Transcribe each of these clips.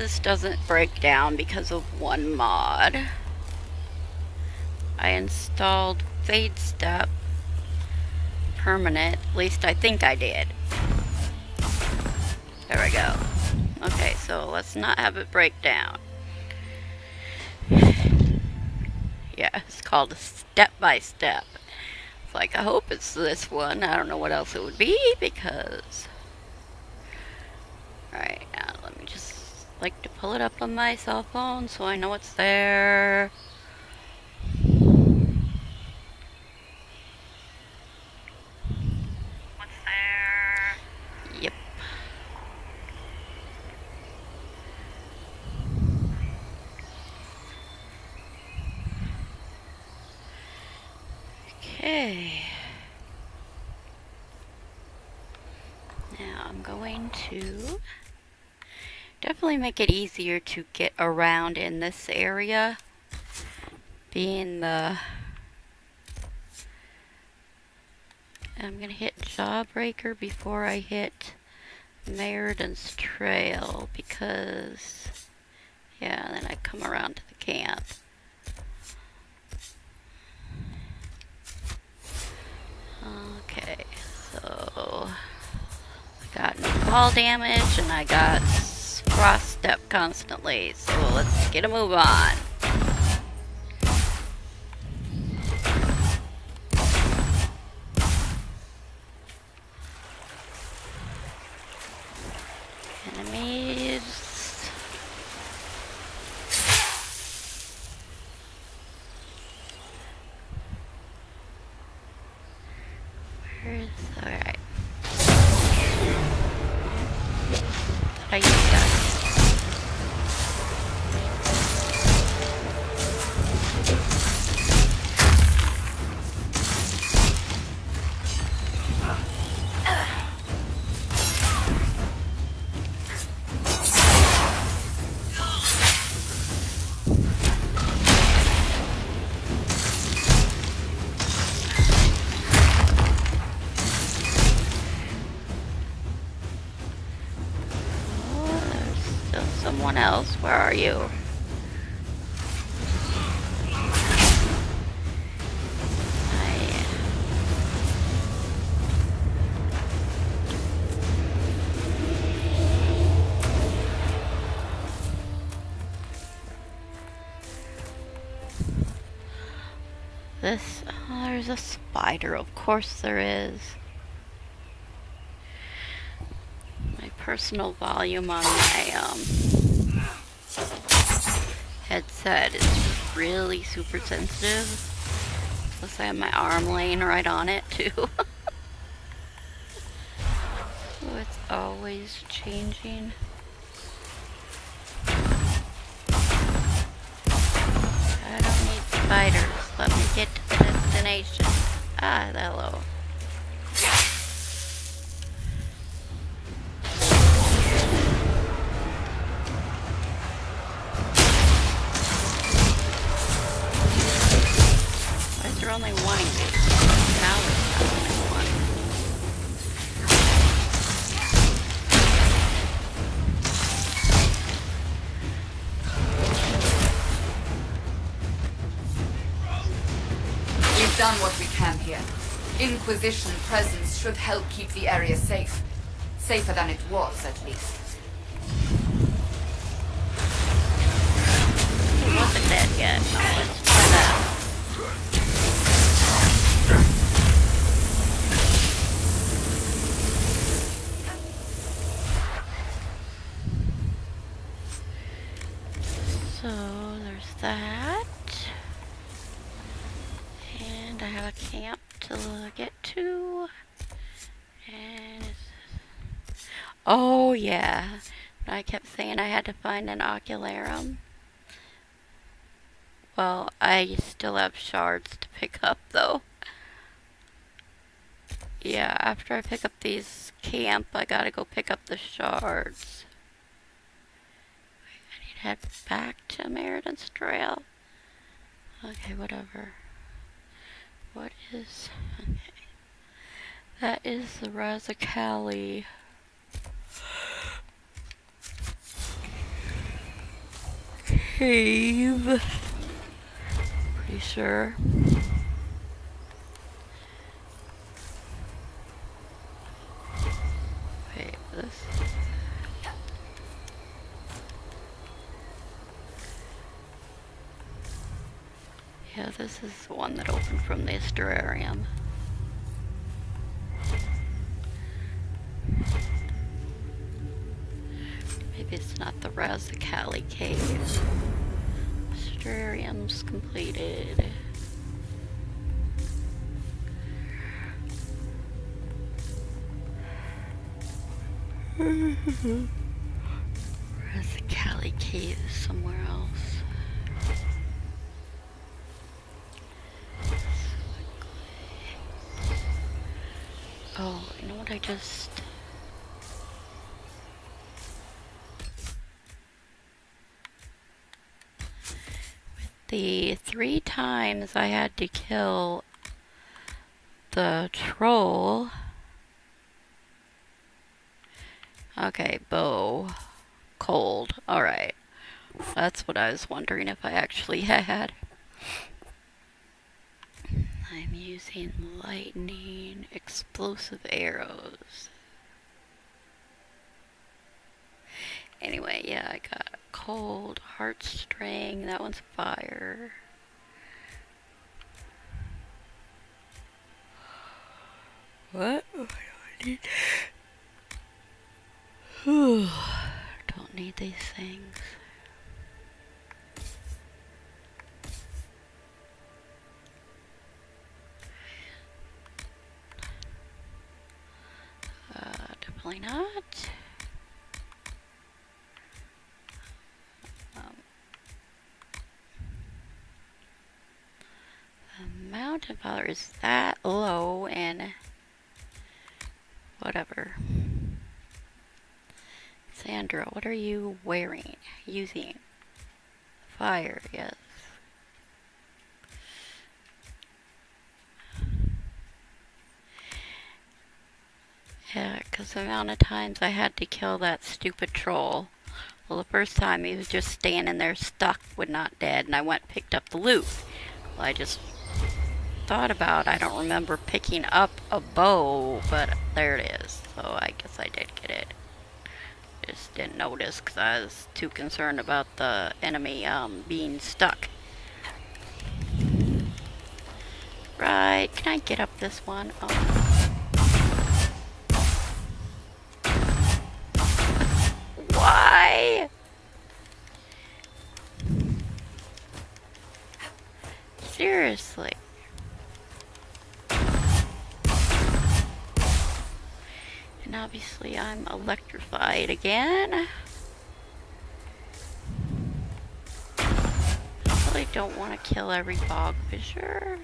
this doesn't break down because of one mod. I installed Fade Step permanent, at least I think I did. There we go. Okay, so let's not have it break down. Yeah, it's called Step by Step. It's like, I hope it's this one. I don't know what else it would be because... Alright, now let me just like to pull it up on my cell phone so I know it's there. What's there? Yep. Okay. Now I'm going to definitely make it easier to get around in this area, being the... I'm going to hit Jawbreaker before I hit Meriden Trail because, yeah, then I come around to the camp. Okay, so I got no fall damage and I got Frost Step constantly, so let's get a move on. Enemies. Where's... alright. How you guys? Someone else, where are you? This, oh, there's a spider, of course there is. My personal volume on my headset is really super sensitive. Plus I have my arm laying right on it too. So it's always changing. I don't need spiders. Let me get to the destination. Ah, hello. Why is there only one? Now there's only one. We've done what we can here. Inquisition presence should help keep the area safe. Safer than it was, at least. He wasn't dead yet. Oh, let's try that. So there's that. And I have a camp to get to. And oh yeah, I kept saying I had to find an ocularum. Well, I still have shards to pick up though. Yeah, after I pick up these camp, I gotta go pick up the shards. I need to head back to Meriden's Trail. Okay, whatever. What is... okay. That is the Razakali. cave. Pretty sure. Wait, this. Yeah, this is the one that opened from this terrarium. Maybe it's not the Razakali cave. Terrarium's completed. Razakali cave is somewhere else. Oh, you know what I just... The 3 times I had to kill the troll... Okay, bow. Cold. Alright. That's what I was wondering if I actually had. I'm using lightning, explosive arrows. Anyway, yeah, I got cold, heartstring, that one's fire. What? Don't need these things. Definitely not. The mountain father is that low and whatever. Sandra, what are you wearing? Using? Fire, yes. Yeah, because the amount of times I had to kill that stupid troll. Well, the first time he was just standing there stuck, would not dead, and I went and picked up the loot. Well, I just thought about, I don't remember picking up a bow, but there it is. So I guess I did get it. Just didn't notice because I was too concerned about the enemy being stuck. Right, can I get up this one? Oh. Why? Seriously. And obviously I'm electrified again. I really don't want to kill every bog fisher.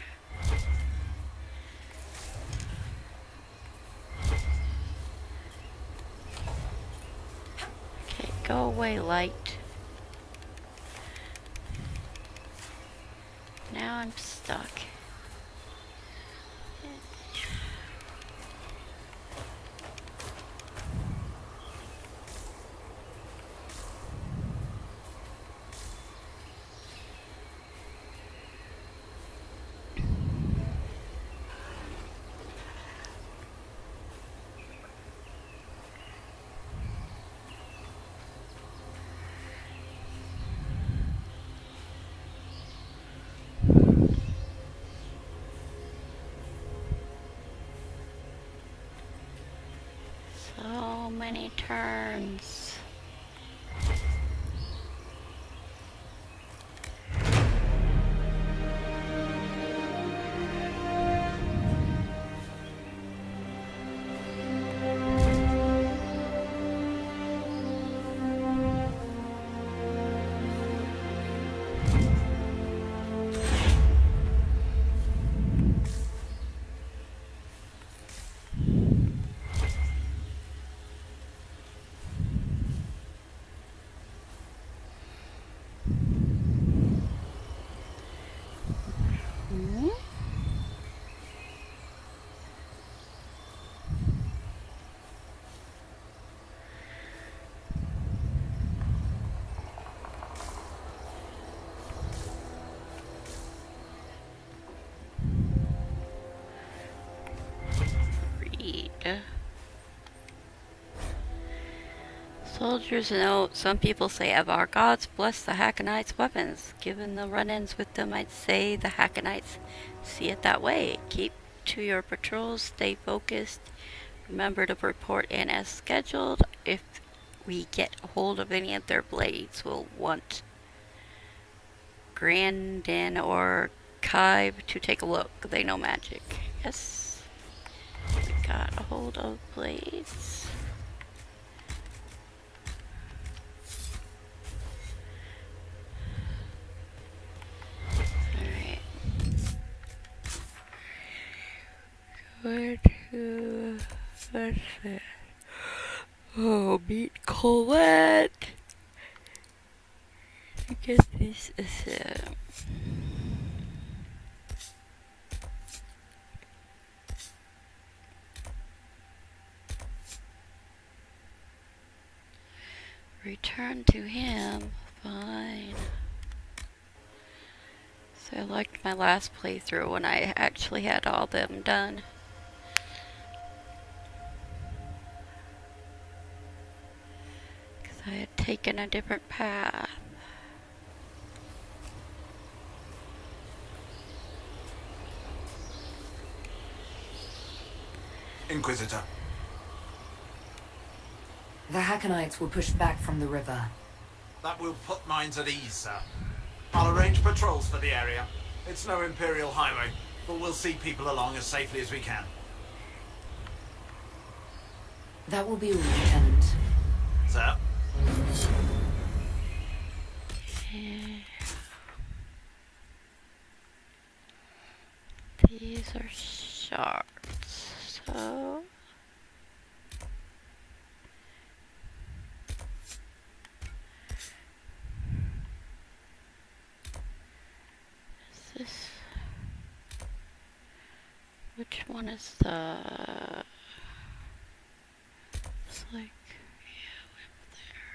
Okay, go away, light. Now I'm stuck. Soldiers note, some people say, "Have our gods blessed the Hackonites' weapons? Given the run-ins with them, I'd say the Hackonites see it that way. Keep to your patrols, stay focused. Remember to report in as scheduled. If we get a hold of any of their blades, we'll want Grandin or Kive to take a look. They know magic." Yes. We got a hold of blades. Alright. Where to... What's that? Oh, meet Colette! To get these... return to him. Fine. So I liked my last playthrough when I actually had all them done. Because I had taken a different path. Inquisitor. The Hackonites were pushed back from the river. That will put minds at ease, sir. I'll arrange patrols for the area. It's no Imperial highway, but we'll see people along as safely as we can. That will be all, Lieutenant. Sir? These are shards, so... Is this... Which one is the... It's like... Yeah, up there.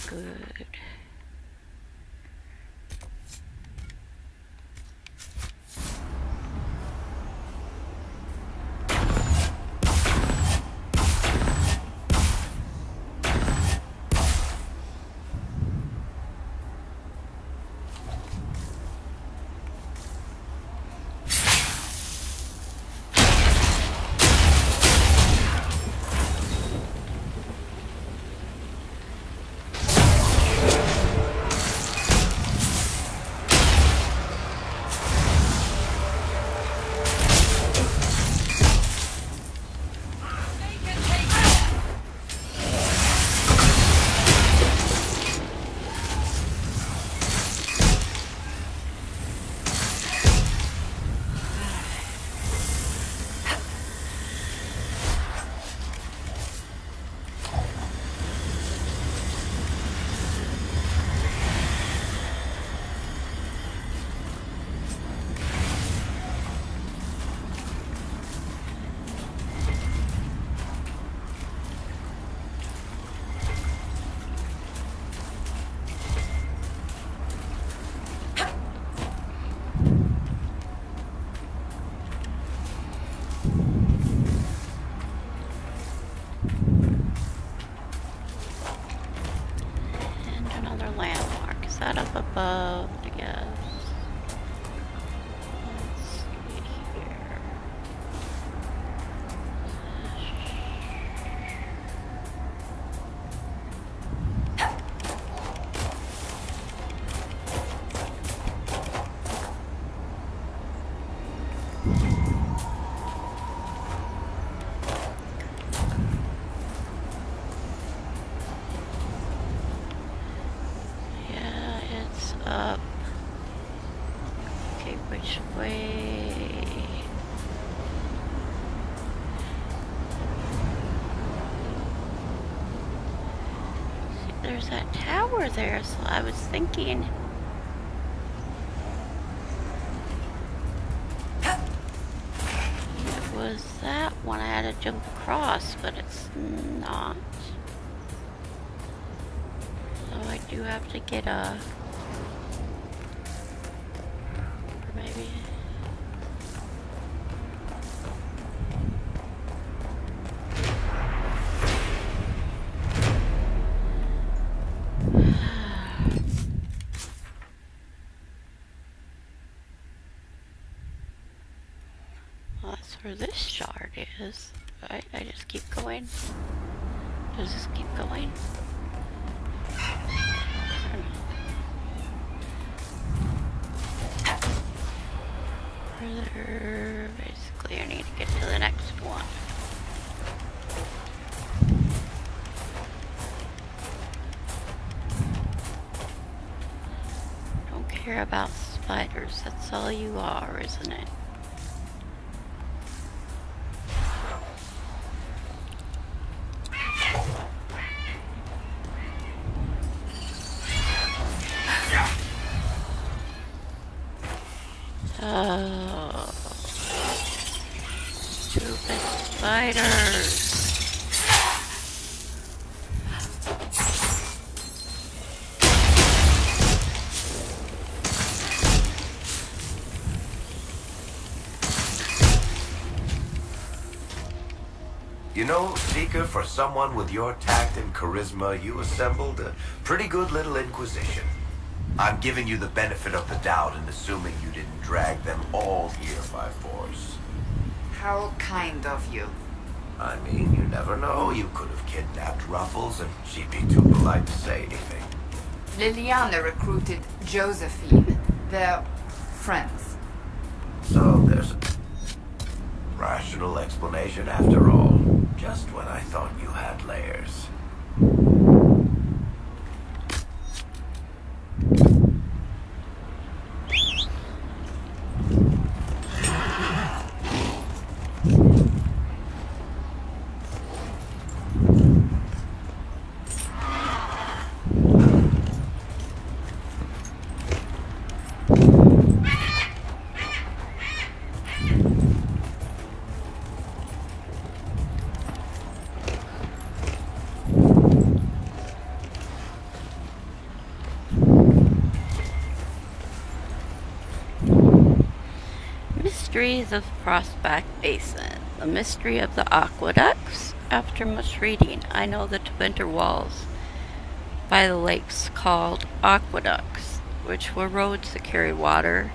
Good. Is that up above, I guess? Let's see here. Yeah, it's up. Okay, which way? See, there's that tower there, so I was thinking. It was that one I had to jump across, but it's not. So I do have to get a. Maybe. Well, that's where this shard is. Right? I just keep going. Does this keep going? I don't know. Further, basically, I need to get to the next one. Don't care about spiders. That's all you are, isn't it? Oh, stupid spiders. You know, Seeker, for someone with your tact and charisma, you assembled a pretty good little Inquisition. I'm giving you the benefit of the doubt and assuming you didn't drag them all here by force. How kind of you. I mean, you never know. You could have kidnapped Ruffles and she'd be too polite to say anything. Liliana recruited Josephine. They're friends. So there's a rational explanation after all. Just when I thought you had layers. Mysteries of Prospect Basin. The mystery of the aqueducts. After much reading, I know the winter walls by the lakes called aqueducts, which were roads that carried water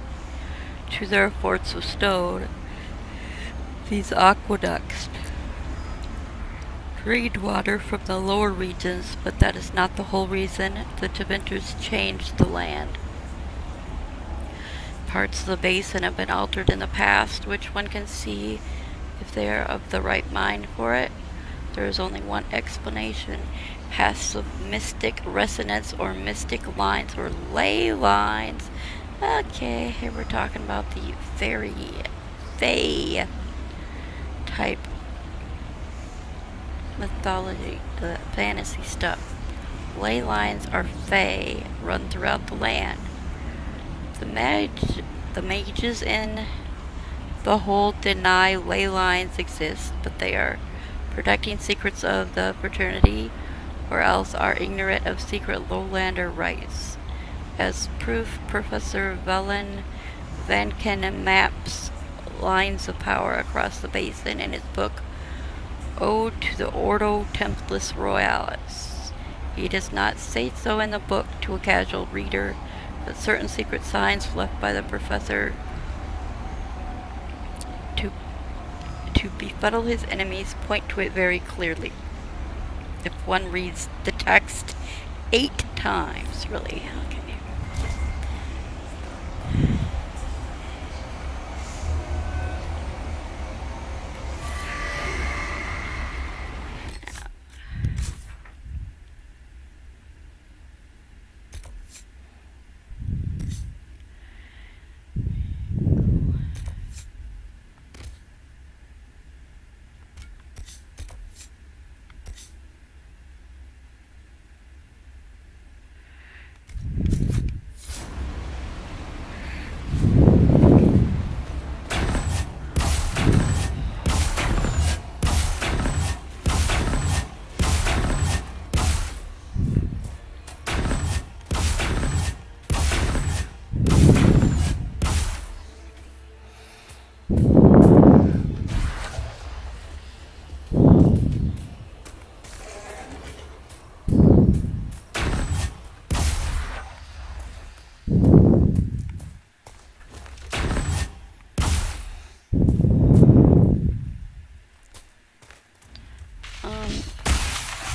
to their forts of stone. These aqueducts drained water from the lower regions, but that is not the whole reason the Tevinters changed the land. Parts of the basin have been altered in the past, which one can see if they are of the right mind for it. There is only one explanation. Passive mystic resonance or mystic lines or ley lines. Okay, here we're talking about the fae type mythology, the fantasy stuff. Ley lines are fae, run throughout the land. The mages in the hold deny ley lines exist, but they are protecting secrets of the fraternity, or else are ignorant of secret lowlander rites. As proof, Professor Velen Van Ken maps lines of power across the basin in his book Ode to the Ordo Templis Royalis. He does not say so in the book to a casual reader, but certain secret signs left by the professor to befuddle his enemies point to it very clearly. If one reads the text 8 times, really. Okay.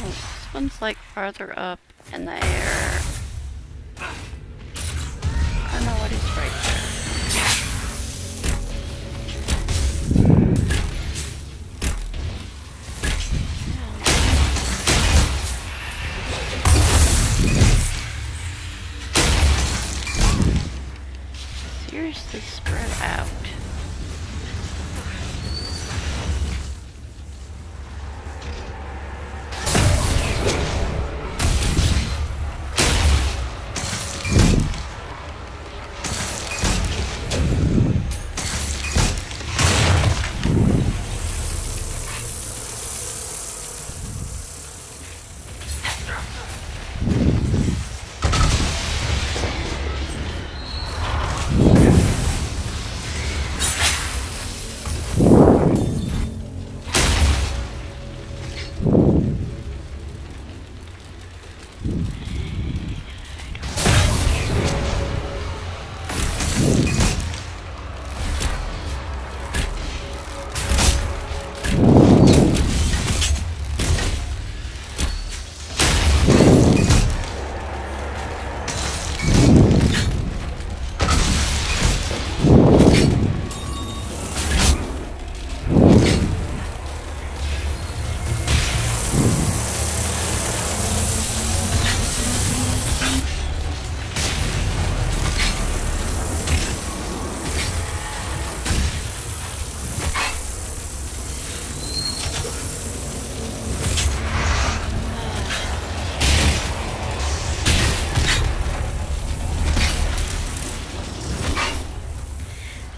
This one's like farther up in the air. I don't know what is right there. Seriously spread out.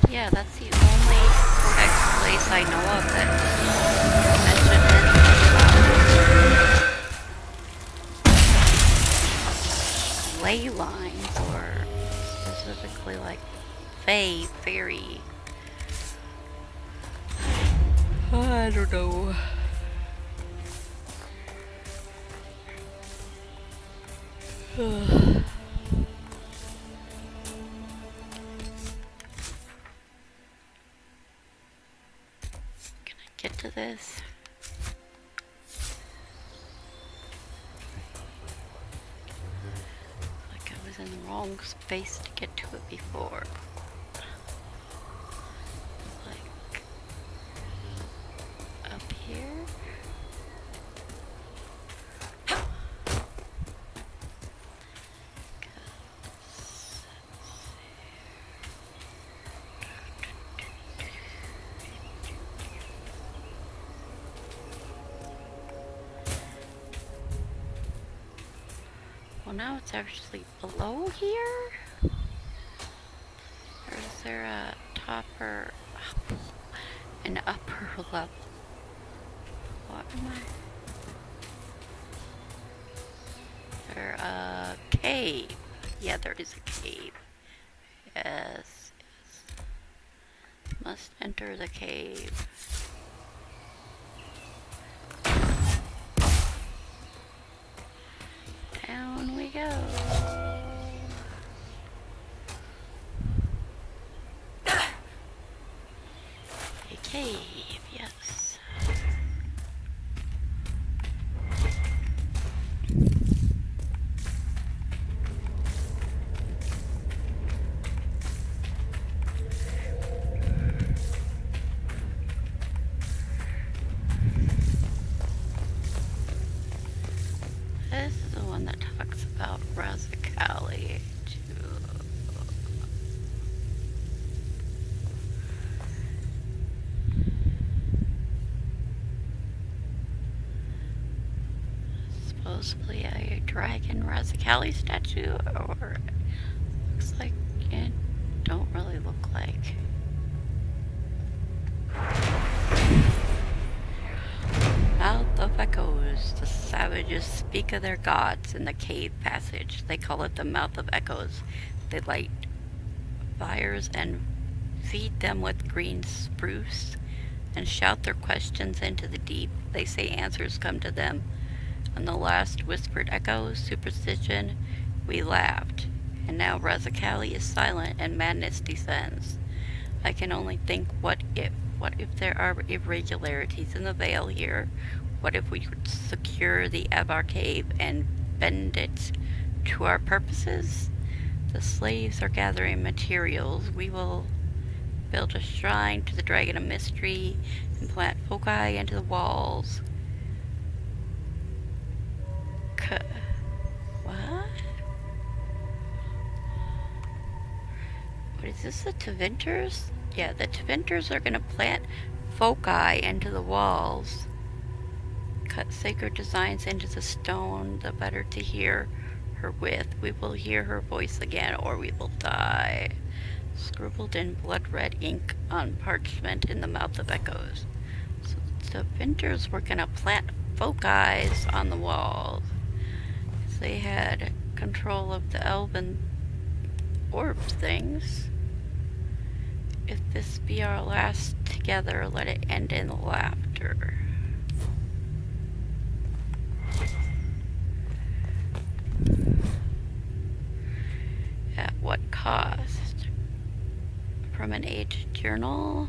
Yeah, that's the only codex place I know of that mentions ley lines or specifically like fairy. I don't know. Get to this. Like I was in the wrong space to get to it before. Like up here. Well, now it's actually below here? Or is there a top or an upper level? What am I? There a cave. Yeah, there is a cave. Yes. Must enter the cave. Down we go. A cave, yes. This is the one that talks about Razakali too. Supposedly a dragon Razakali statue, or looks like it don't really look like. Mouth of Echoes. The savages speak of their gods in the cave passage. They call it the Mouth of Echoes. They light fires and feed them with green spruce and shout their questions into the deep. They say answers come to them. And the last whispered echoes, superstition, we laughed. And now Razakali is silent and madness descends. I can only think, what if? What if there are irregularities in the veil here? What if we could secure the Avar cave and bend it to our purposes? The slaves are gathering materials. We will build a shrine to the Dragon of Mystery and plant foci into the walls. What? What is this, the Tevinters? Yeah, the Tevinters are going to plant foci into the walls. Cut sacred designs into the stone, the better to hear her with. We will hear her voice again, or we will die. Scribbled in blood-red ink on parchment in the Mouth of Echoes. So the Tevinters were going to plant foci on the walls. They had control of the elven orb things. If this be our last together, let it end in laughter. At what cost? From an aged journal?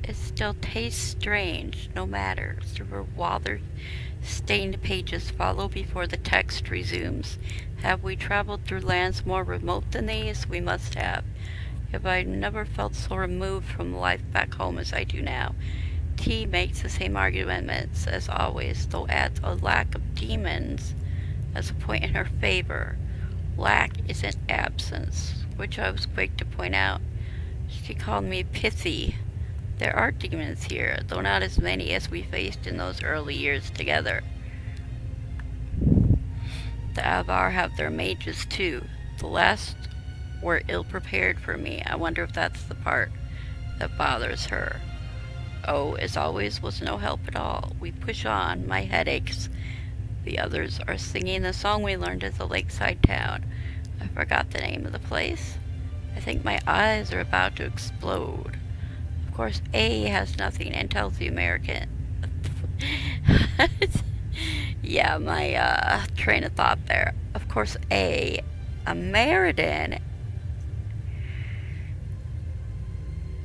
It still tastes strange, no matter. Through water-stained pages follow before the text resumes. Have we traveled through lands more remote than these? We must have. If I never felt so removed from life back home as I do now. T makes the same arguments as always, though adds a lack of demons as a point in her favor. Lack isn't absence, which I was quick to point out. She called me pithy. There are demons here, though not as many as we faced in those early years together. The Avar have their mages too. The last were ill-prepared for me. I wonder if that's the part that bothers her. Oh, as always, was no help at all. We push on. My head aches. The others are singing the song we learned at the lakeside town. I forgot the name of the place. I think my eyes are about to explode. Of course, A has nothing and tells the American. Yeah, my train of thought there. Of course, A Meriden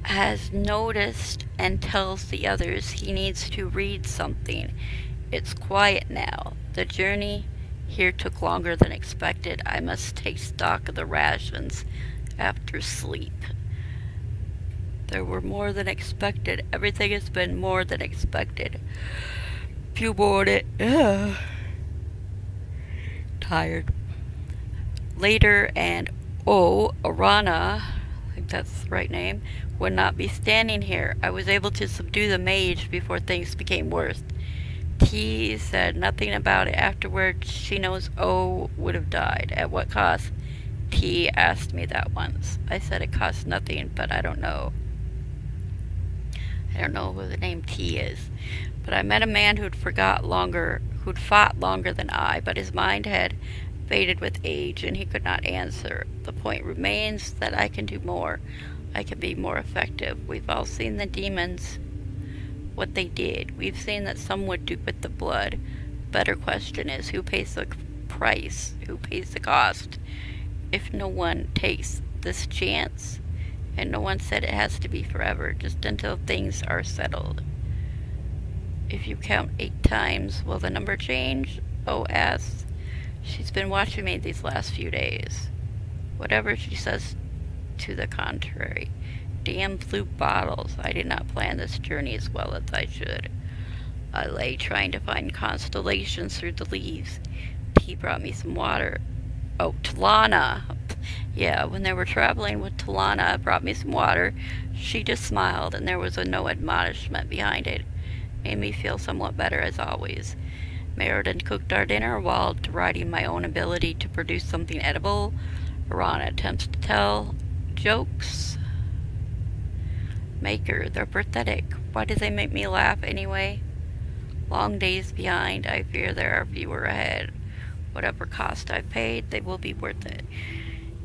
has noticed and tells the others he needs to read something. It's quiet now. The journey here took longer than expected. I must take stock of the rations after sleep. There were more than expected. Everything has been more than expected. Few bored it. Tired. Later, and Arana, I think that's the right name, would not be standing here. I was able to subdue the mage before things became worse. T said nothing about it afterwards. She knows O would have died. At what cost? T asked me that once. I said it cost nothing, but I don't know. I don't know who the name T is. But I met a man who'd fought longer than I, but his mind had faded with age, and he could not answer. The point remains that I can do more. I can be more effective. We've all seen the demons, what they did. We've seen that some would do with the blood. Better question is, who pays the price? Who pays the cost if no one takes this chance? And no one said it has to be forever, just until things are settled. If you count 8 times, will the number change? O asks. She's been watching me these last few days. Whatever she says to the contrary. Damn blue bottles. I did not plan this journey as well as I should. I lay trying to find constellations through the leaves. He brought me some water. Oh, Talana. Yeah, when they were traveling with Talana, brought me some water. She just smiled, and there was no admonishment behind it. Made me feel somewhat better as always. Meriden cooked our dinner while deriding my own ability to produce something edible. Iran attempts to tell jokes. Maker, they're pathetic. Why do they make me laugh anyway? Long days behind, I fear there are fewer ahead. Whatever cost I've paid, they will be worth it.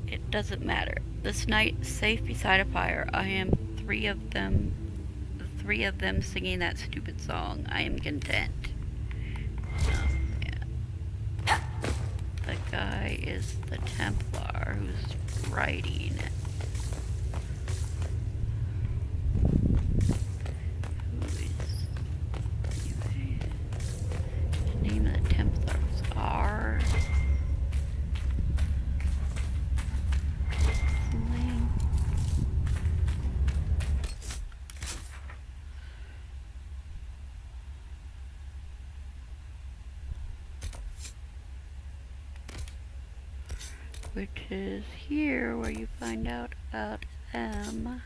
It doesn't matter. This night, safe beside a fire, I am three of them singing that stupid song. I am content. Yeah. The guy is the Templar who's writing it. The name of the Templars are which is here where you find out about them.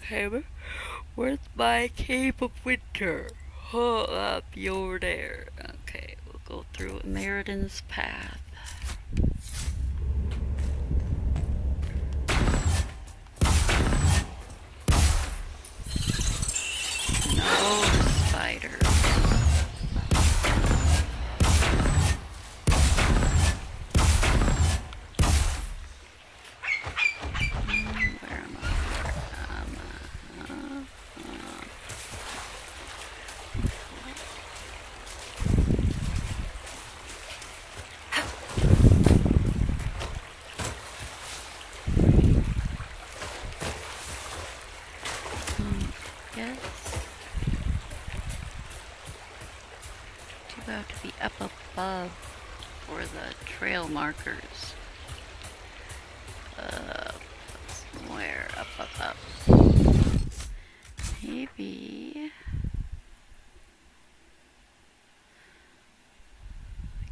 Okay, where's my Cape of Winter? Oh, up over there. Okay, we'll go through Meriden's path. No spiders. About to be up above for the trail markers. Somewhere up. Maybe.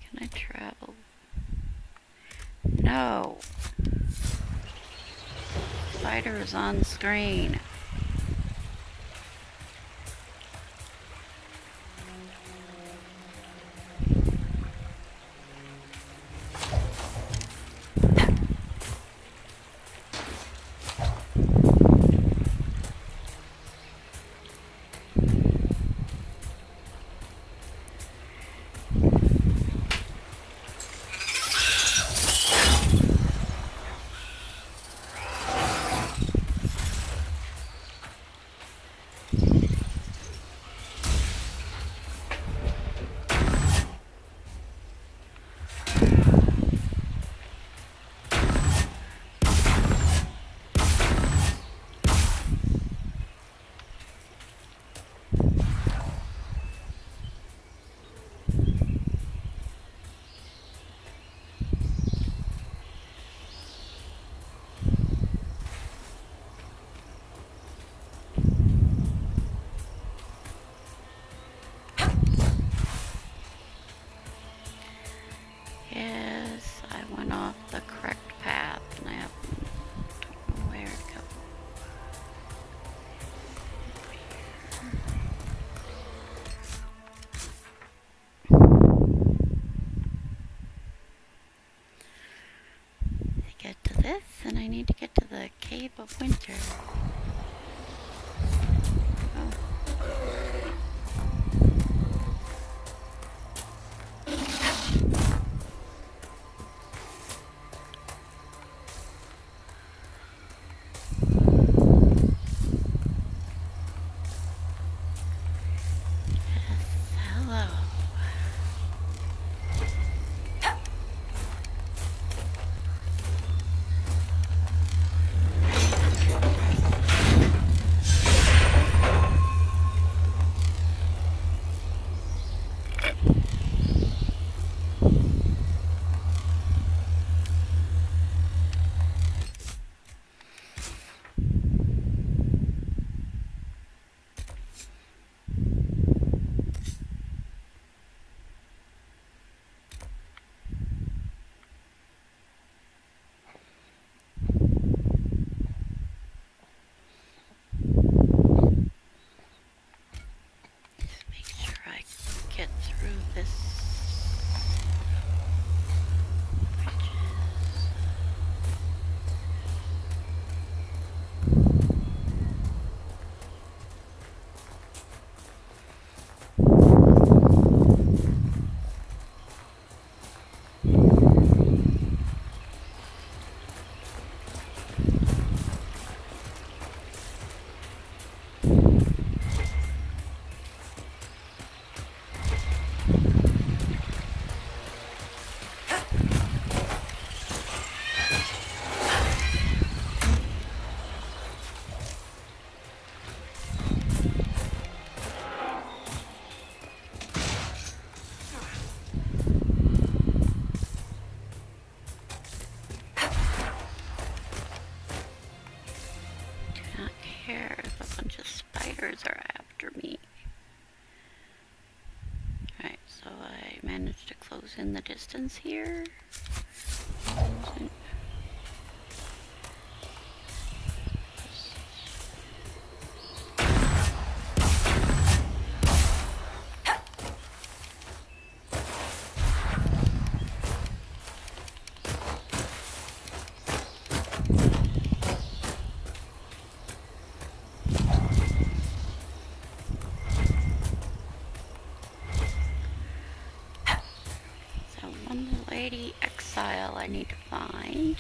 Can I travel? No. Spider is on screen. And I need to get to the Cave of Winter. Oh. Yes, hello. cares? A bunch of spiders are after me. Alright, so I managed to close in the distance here. So one lady exile I need to find.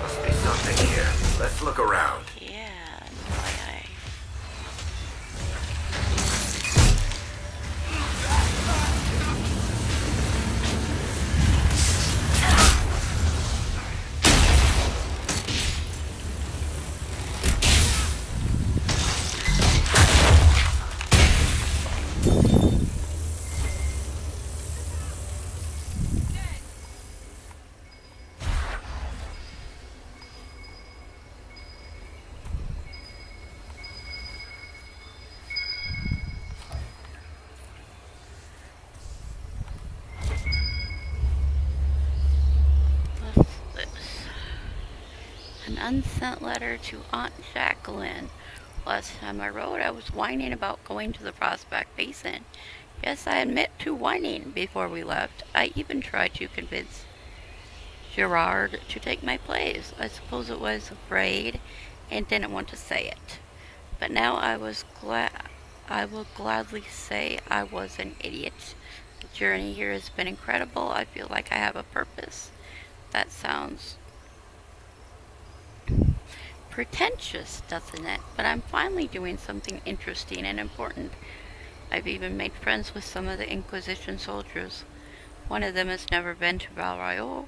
Must be something here. Let's look around. Yeah, boy, what's this? An unsent letter to Aunt Jacqueline. Last time I wrote, I was whining about going to the Prospect Basin. Yes, I admit to whining before we left. I even tried to convince Gerard to take my place. I suppose it was afraid and didn't want to say it. But now I will gladly say I was an idiot. The journey here has been incredible. I feel like I have a purpose. That sounds pretentious, doesn't it? But I'm finally doing something interesting and important. I've even made friends with some of the Inquisition soldiers. One of them has never been to Valrail.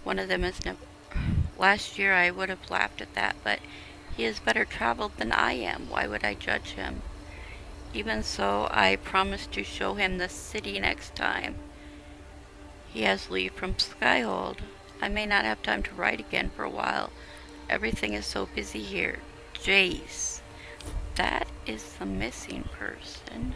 One of them has never... Last year I would have laughed at that, but he is better traveled than I am. Why would I judge him? Even so, I promise to show him the city next time he has leave from Skyhold. I may not have time to write again for a while. Everything is so busy here. Jace. That is the missing person.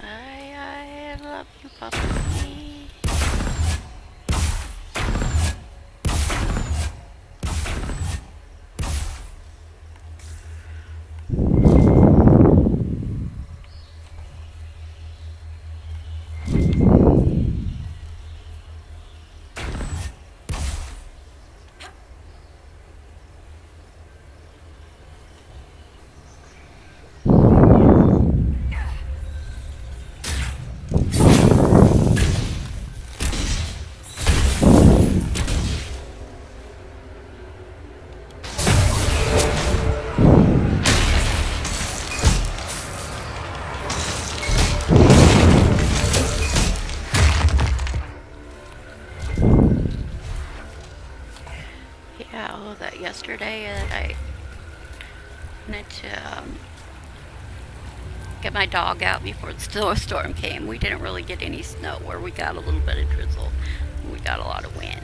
I love you, puppy. Yeah, all that yesterday that I wanted to get my dog out before the snowstorm came. We didn't really get any snow, where we got a little bit of drizzle. We got a lot of wind.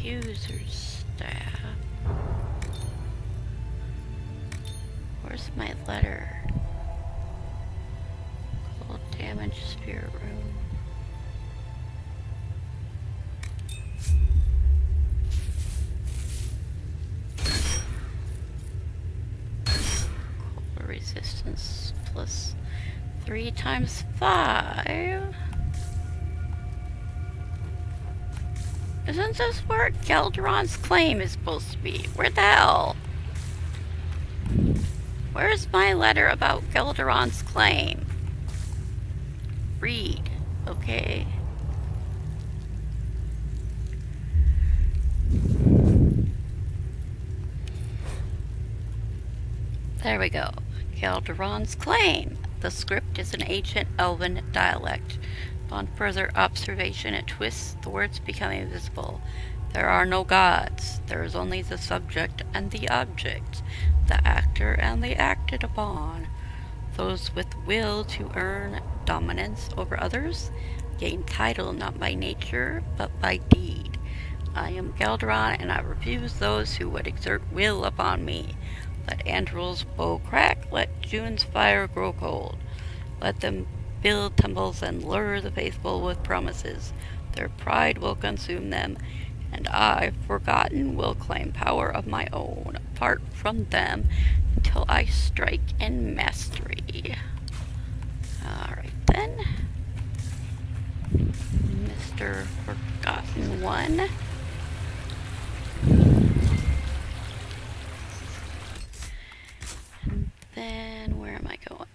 Accuser's staff. Where's my letter? Cold damage spirit room. Cold resistance plus 3 times 5. Isn't this where Gelderon's claim is supposed to be? Where the hell? Where's my letter about Gelderon's claim? Read, okay? There we go. Gelderon's claim. The script is an ancient Elven dialect. On further observation, it twists, the words becoming visible. There are no gods. There is only the subject and the object, the actor and the acted upon. Those with will to earn dominance over others gain title not by nature, but by deed. I am Gelderon, and I refuse those who would exert will upon me. Let Andrel's bow crack, let June's fire grow cold. Let them build temples and lure the faithful with promises. Their pride will consume them, and I, forgotten, will claim power of my own, apart from them, until I strike in mastery. Alright then. Mr. Forgotten One. And then, where am I going?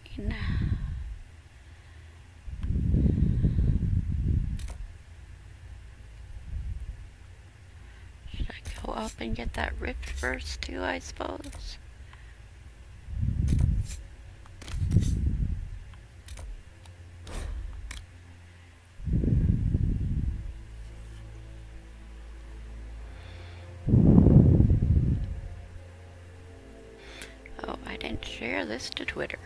Should I go up and get that rift first too, I suppose? Oh, I didn't share this to Twitter.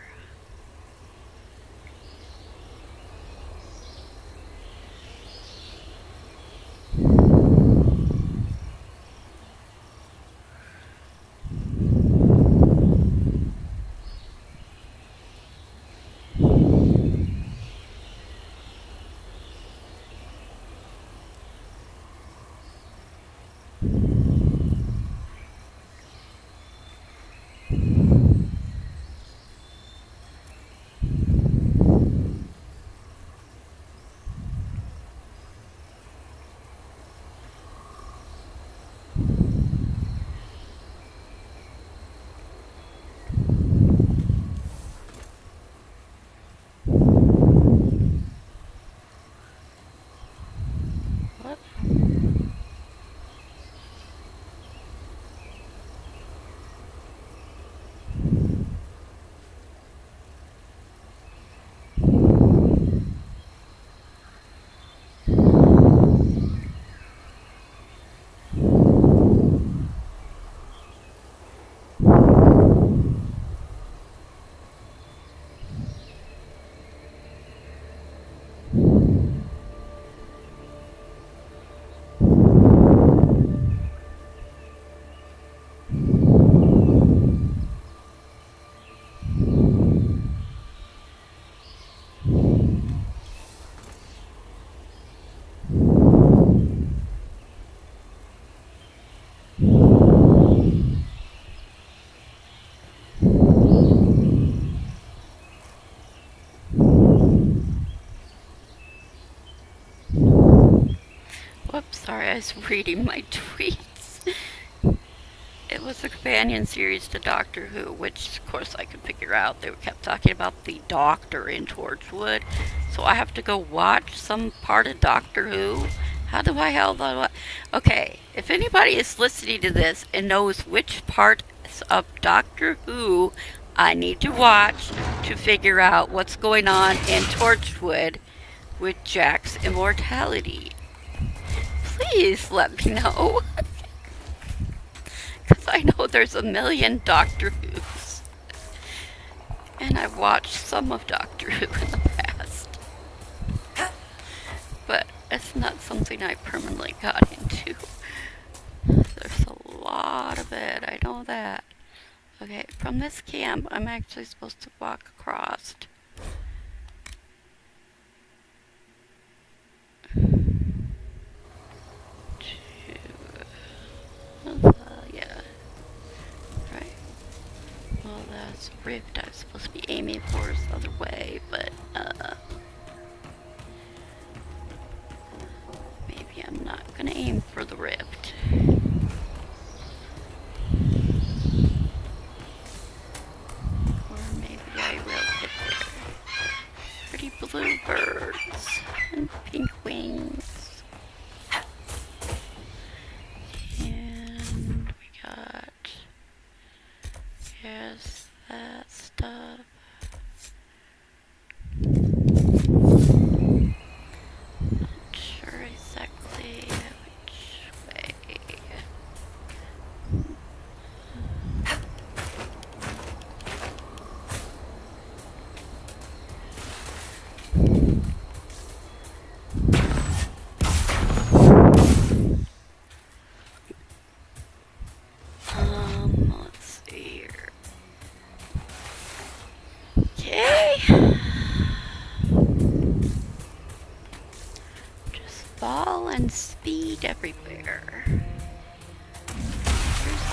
Whoops, sorry, I was reading my tweets. It was a companion series to Doctor Who, which of course I could figure out. They kept talking about the Doctor in Torchwood, so I have to go watch some part of Doctor Who. How do I hell do Okay, if anybody is listening to this and knows which parts of Doctor Who I need to watch to figure out what's going on in Torchwood with Jack's immortality, please let me know. Because I know there's a million Doctor Who's. And I've watched some of Doctor Who in the past. But it's not something I permanently got into. lot of it. I know that. Okay, from this camp, I'm actually supposed to walk across. Yeah. Right. Well, that's rift. I was supposed to be aiming for this other way, but, maybe I'm not gonna aim for the rift. Or maybe I will hit there. Pretty blue birds and pink wings. And we got, here's that stuff. Not sure exactly which way. Let's see here. Okay. Just fall and speed everywhere. Here's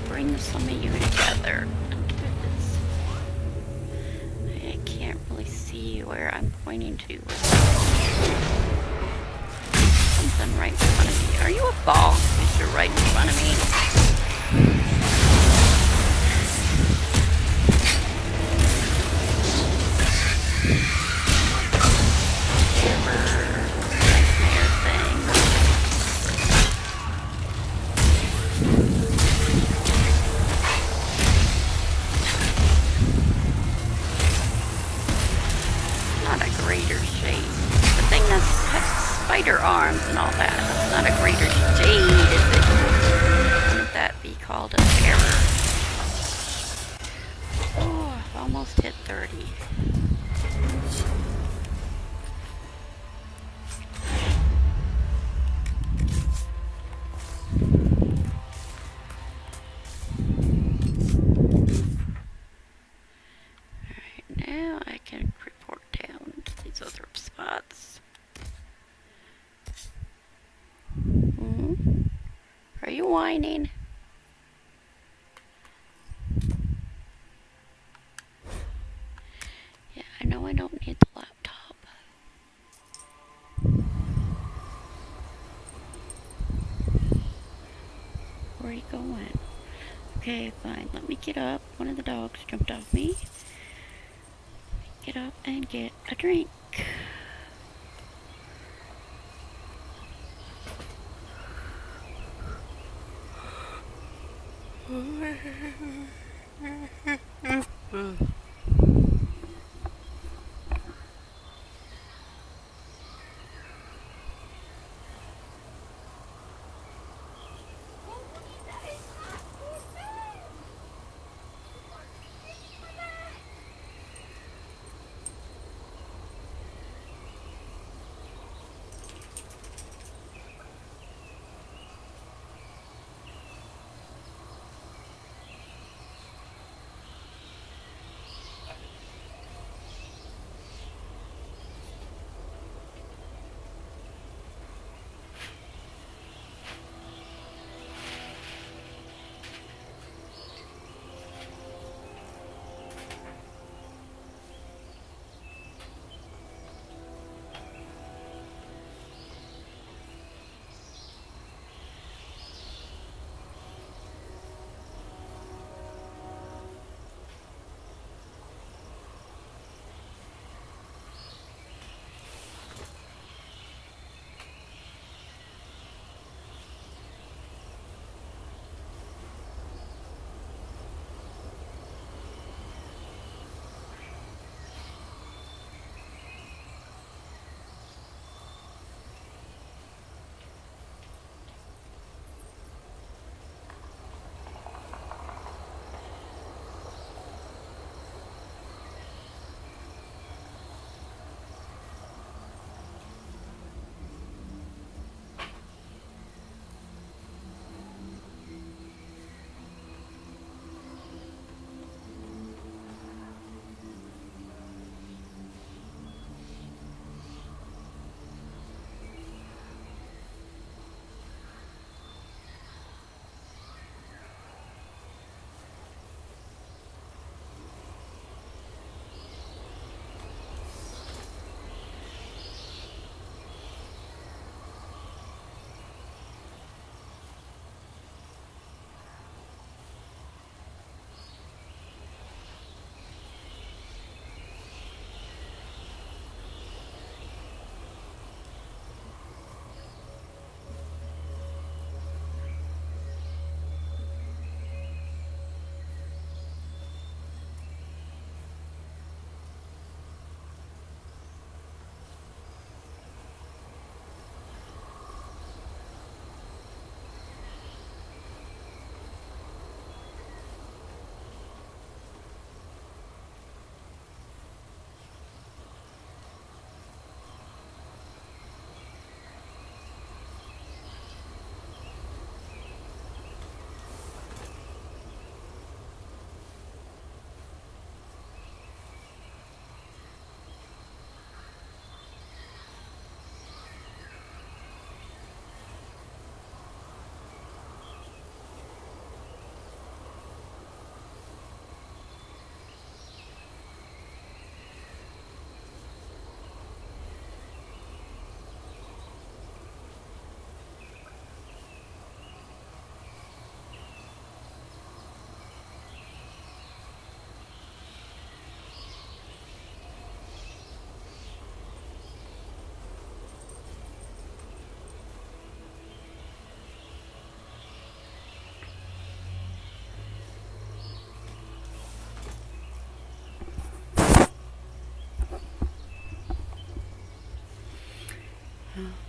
bring some of you together. I can't really see where I'm pointing to. Something right in front of me. Are you a ball? Because you're right in front of me. Nightmare thing. Not a greater shade. The thing that has spider arms and all that. That's not a greater shade, is it? Wouldn't that be called an error? Oh, I've almost hit 30. Alright, now I can report down to these other spots. Are you whining? Yeah, I know I don't need the laptop. Where are you going? Okay, fine. Let me get up. One of the dogs jumped off me. Get up and get a drink.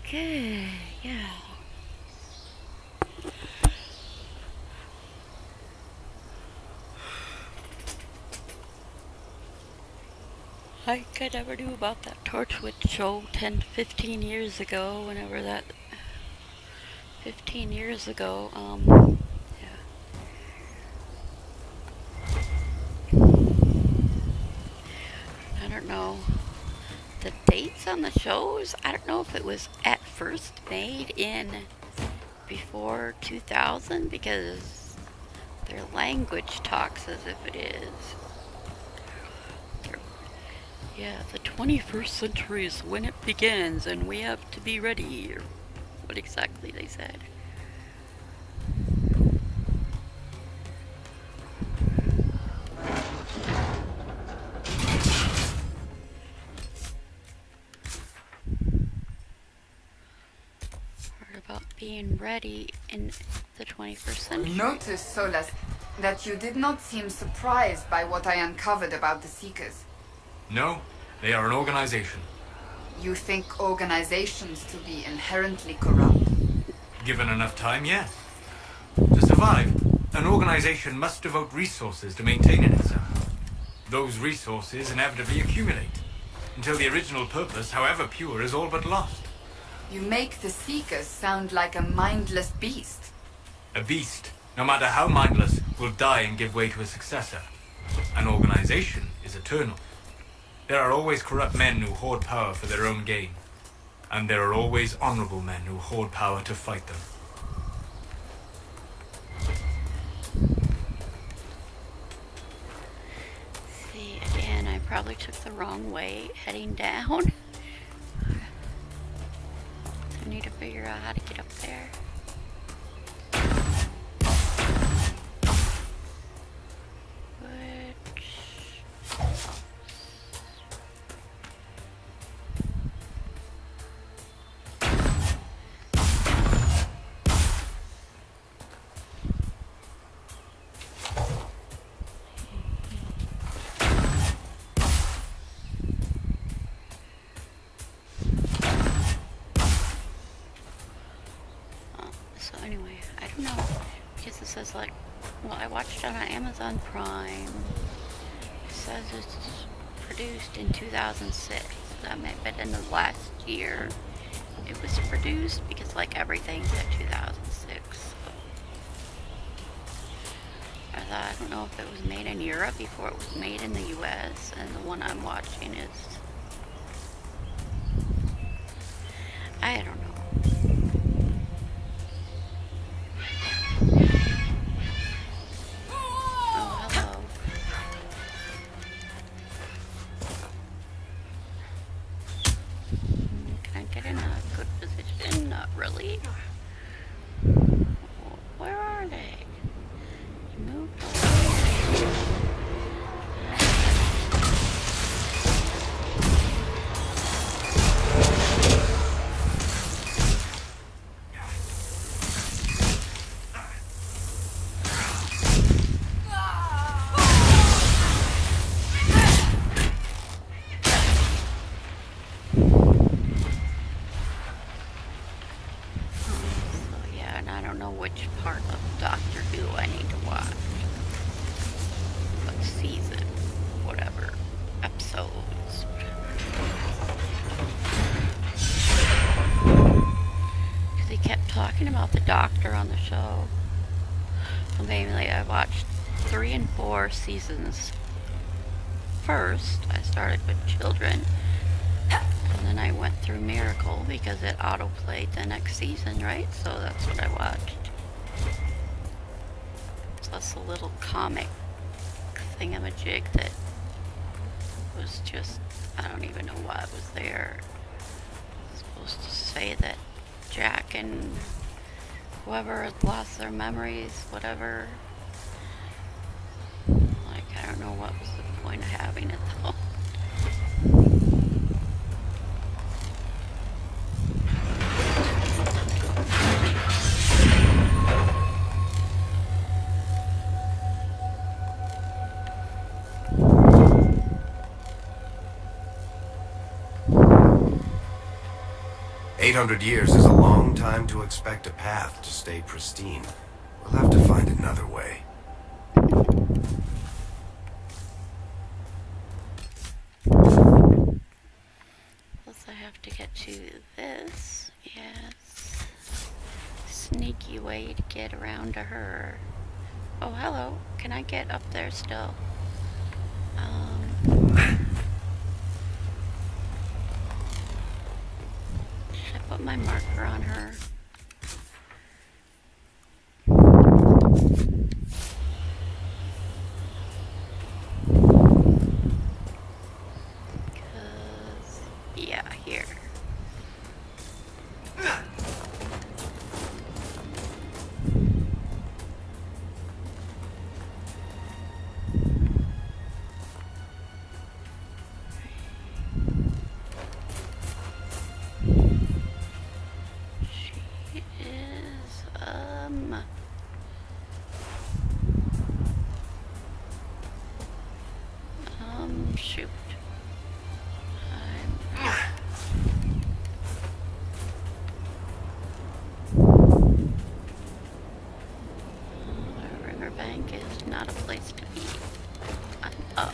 Okay, yeah. I never knew about that Torchwood show 10 to 15 years ago, whenever that 15 years ago, yeah. I don't know the dates on the shows. I don't know if it was at first made in before 2000, because their language talks as if it is. Yeah, the 21st century is when it begins, and we have to be ready, or what exactly they said. Heard about being ready in the 21st century. Notice, Solas, that you did not seem surprised by what I uncovered about the Seekers. No, they are an organization. You think organizations to be inherently corrupt? Given enough time, yeah. To survive, an organization must devote resources to maintaining itself. Those resources inevitably accumulate, until the original purpose, however pure, is all but lost. You make the Seekers sound like a mindless beast. A beast, no matter how mindless, will die and give way to a successor. An organization is eternal. There are always corrupt men who hoard power for their own gain. And there are always honorable men who hoard power to fight them. See, again, I probably took the wrong way heading down. I need to figure out how to get up there. So anyway, I don't know, because it says like, well, I watched it on Amazon Prime. It says it's produced in 2006. That may have been in the last year it was produced, because like everything's at 2006. I thought, I don't know if it was made in Europe before it was made in the US, and the one I'm watching is, I don't know. Oh, hello. Can I get in a good position? Not really. Where are they? Move away. So yeah, and I don't know which part of Doctor Who I need to watch. What season, whatever, episodes. Because he kept talking about the Doctor on the show. So mainly I watched 3 and 4 seasons first. I started with Children. And then I went through Miracle because it auto-played the next season, right? So that's what I watched. Plus a little comic thingamajig that was just, I don't even know why it was there. It's supposed to say that Jack and whoever had lost their memories, whatever. Like, I don't know what was the point of having it though. Hey 800 years is a long time to expect a path to stay pristine. We'll have to find another way. Plus I have to get to this. Yes. Sneaky way to get around to her. Oh, hello. Can I get up there still? Should I put my marker on her? Yeah, here. She is, shoot. Riverbank is not a place to be. I'm up.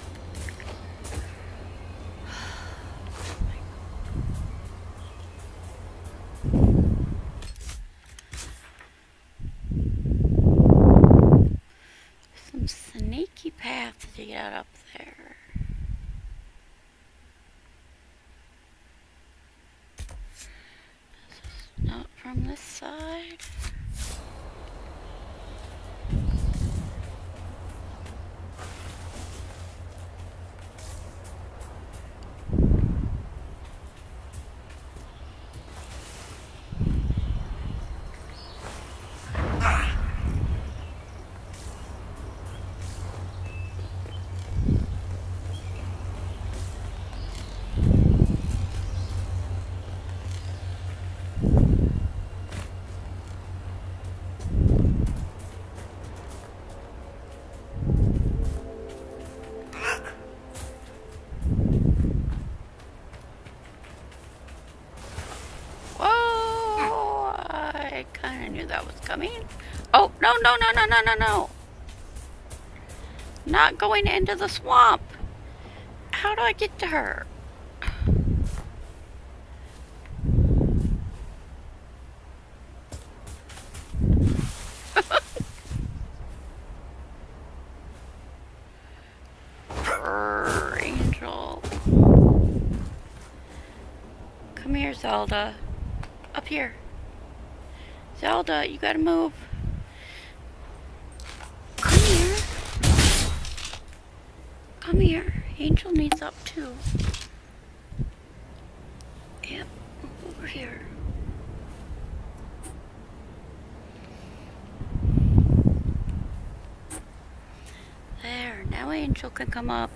Some sneaky paths to get up there. This is not from this side. Whoa! I kind of knew that was coming. Oh, no, no, no, no, no, no, no. Not going into the swamp. How do I get to her? Angel. Come here, Zelda. Up here. Zelda, you gotta move. Come here. Come here. Angel needs up too. Yep, over here. There, now Angel can come up.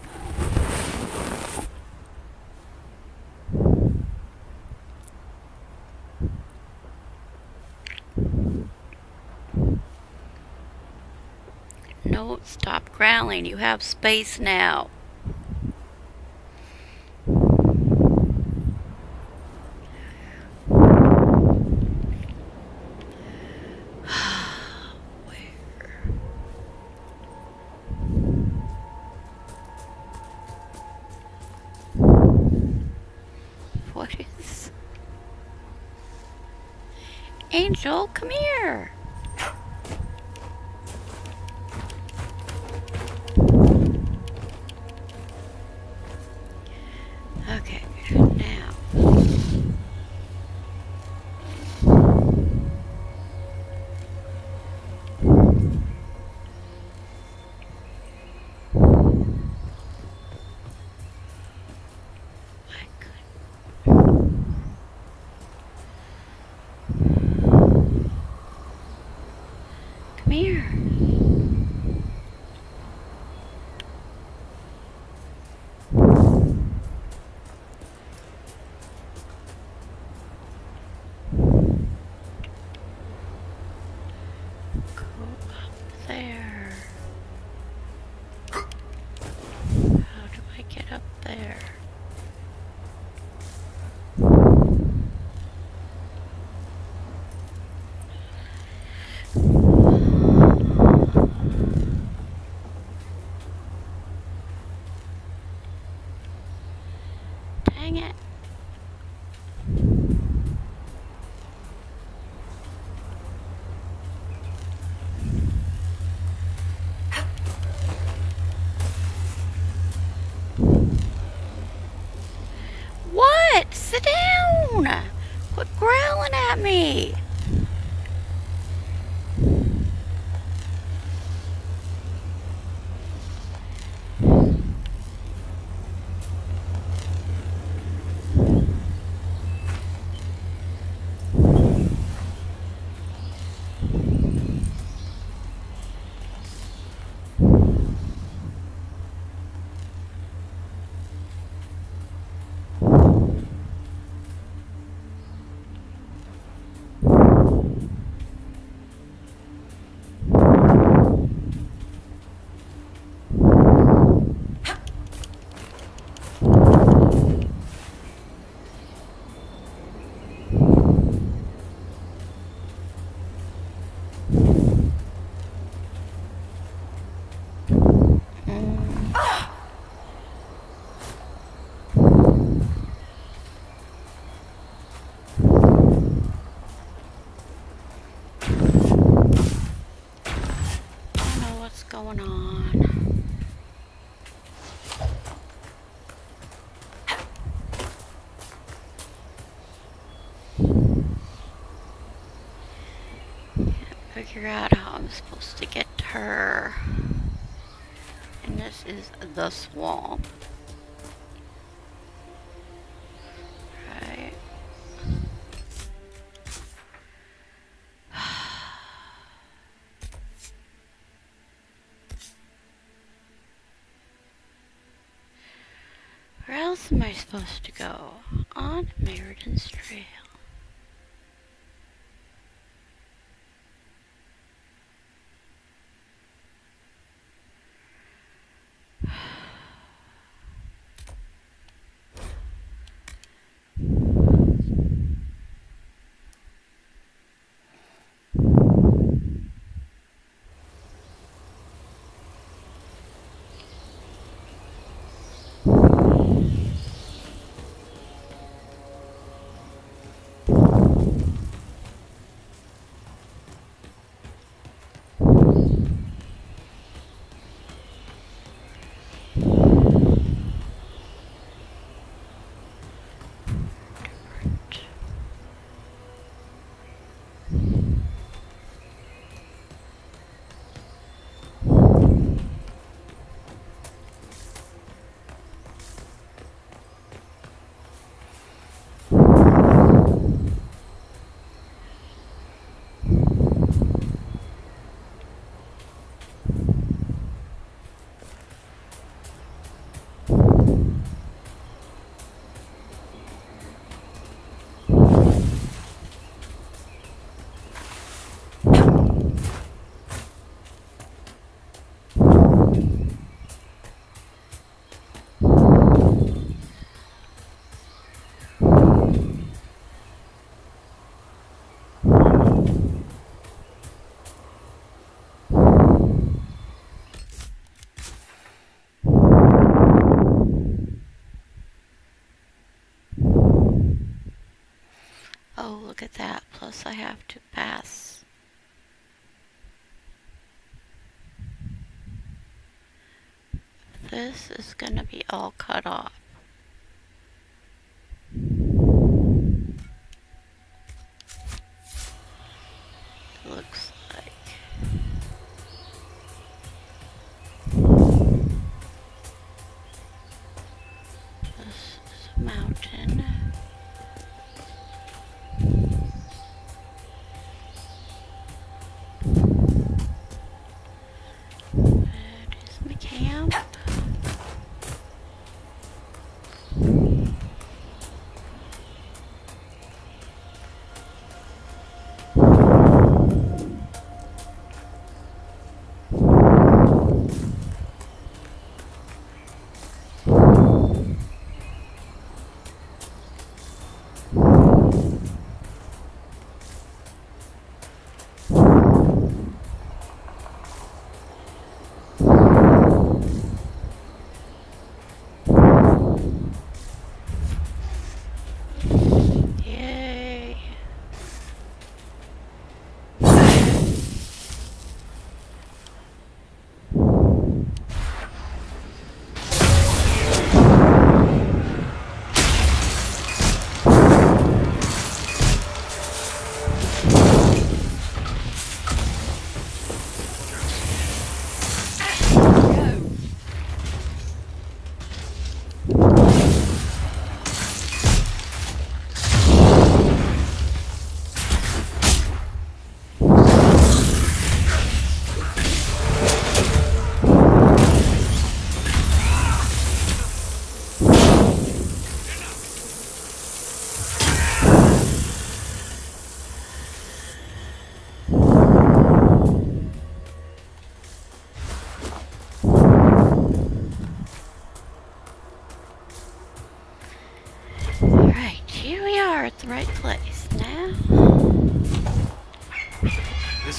No, stop growling. You have space now. What is... Angel, come here. Okay, now. I could. Come here. Go up there. How do I get up there? Dang it. What? Sit down! Quit growling at me! Going on. Can't figure out how I'm supposed to get to her. And this is the swamp. Right. Where else am I supposed to go? On Meriden Trail. Oh, look at that. Plus I have to pass. This is gonna be all cut off. Looks like. This is a mountain. That is my camp.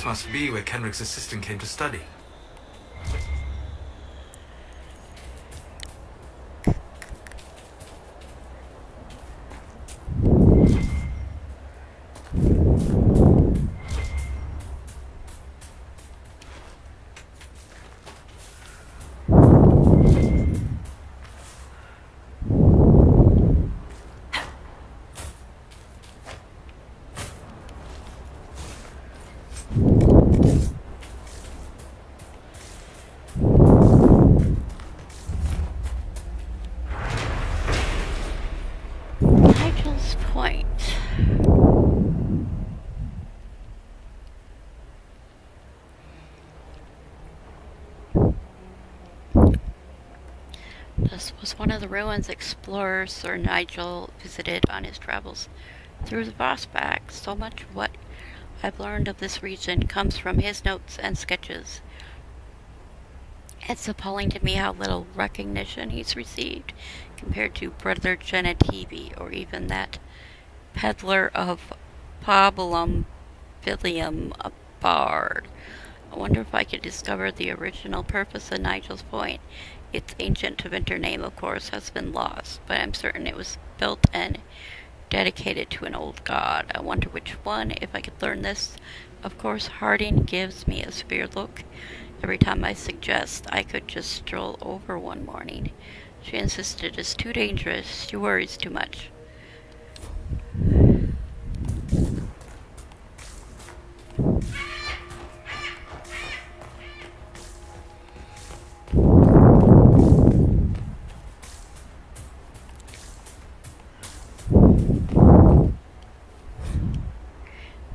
This must be where Kenrick's assistant came to study. Nigel's Point. This was one of the ruins explorers Sir Nigel visited on his travels through the Vospak. So much of what I've learned of this region comes from his notes and sketches. It's appalling to me how little recognition he's received compared to Brother Genetivi or even that peddler of Pabulum Filium, a bard. I wonder if I could discover the original purpose of Nigel's Point. Its ancient Tevinter name, of course, has been lost, but I'm certain it was built and dedicated to an old god. I wonder which one, if I could learn this. Of course, Harding gives me a severe look every time I suggest I could just stroll over one morning. She insisted it's too dangerous. She worries too much.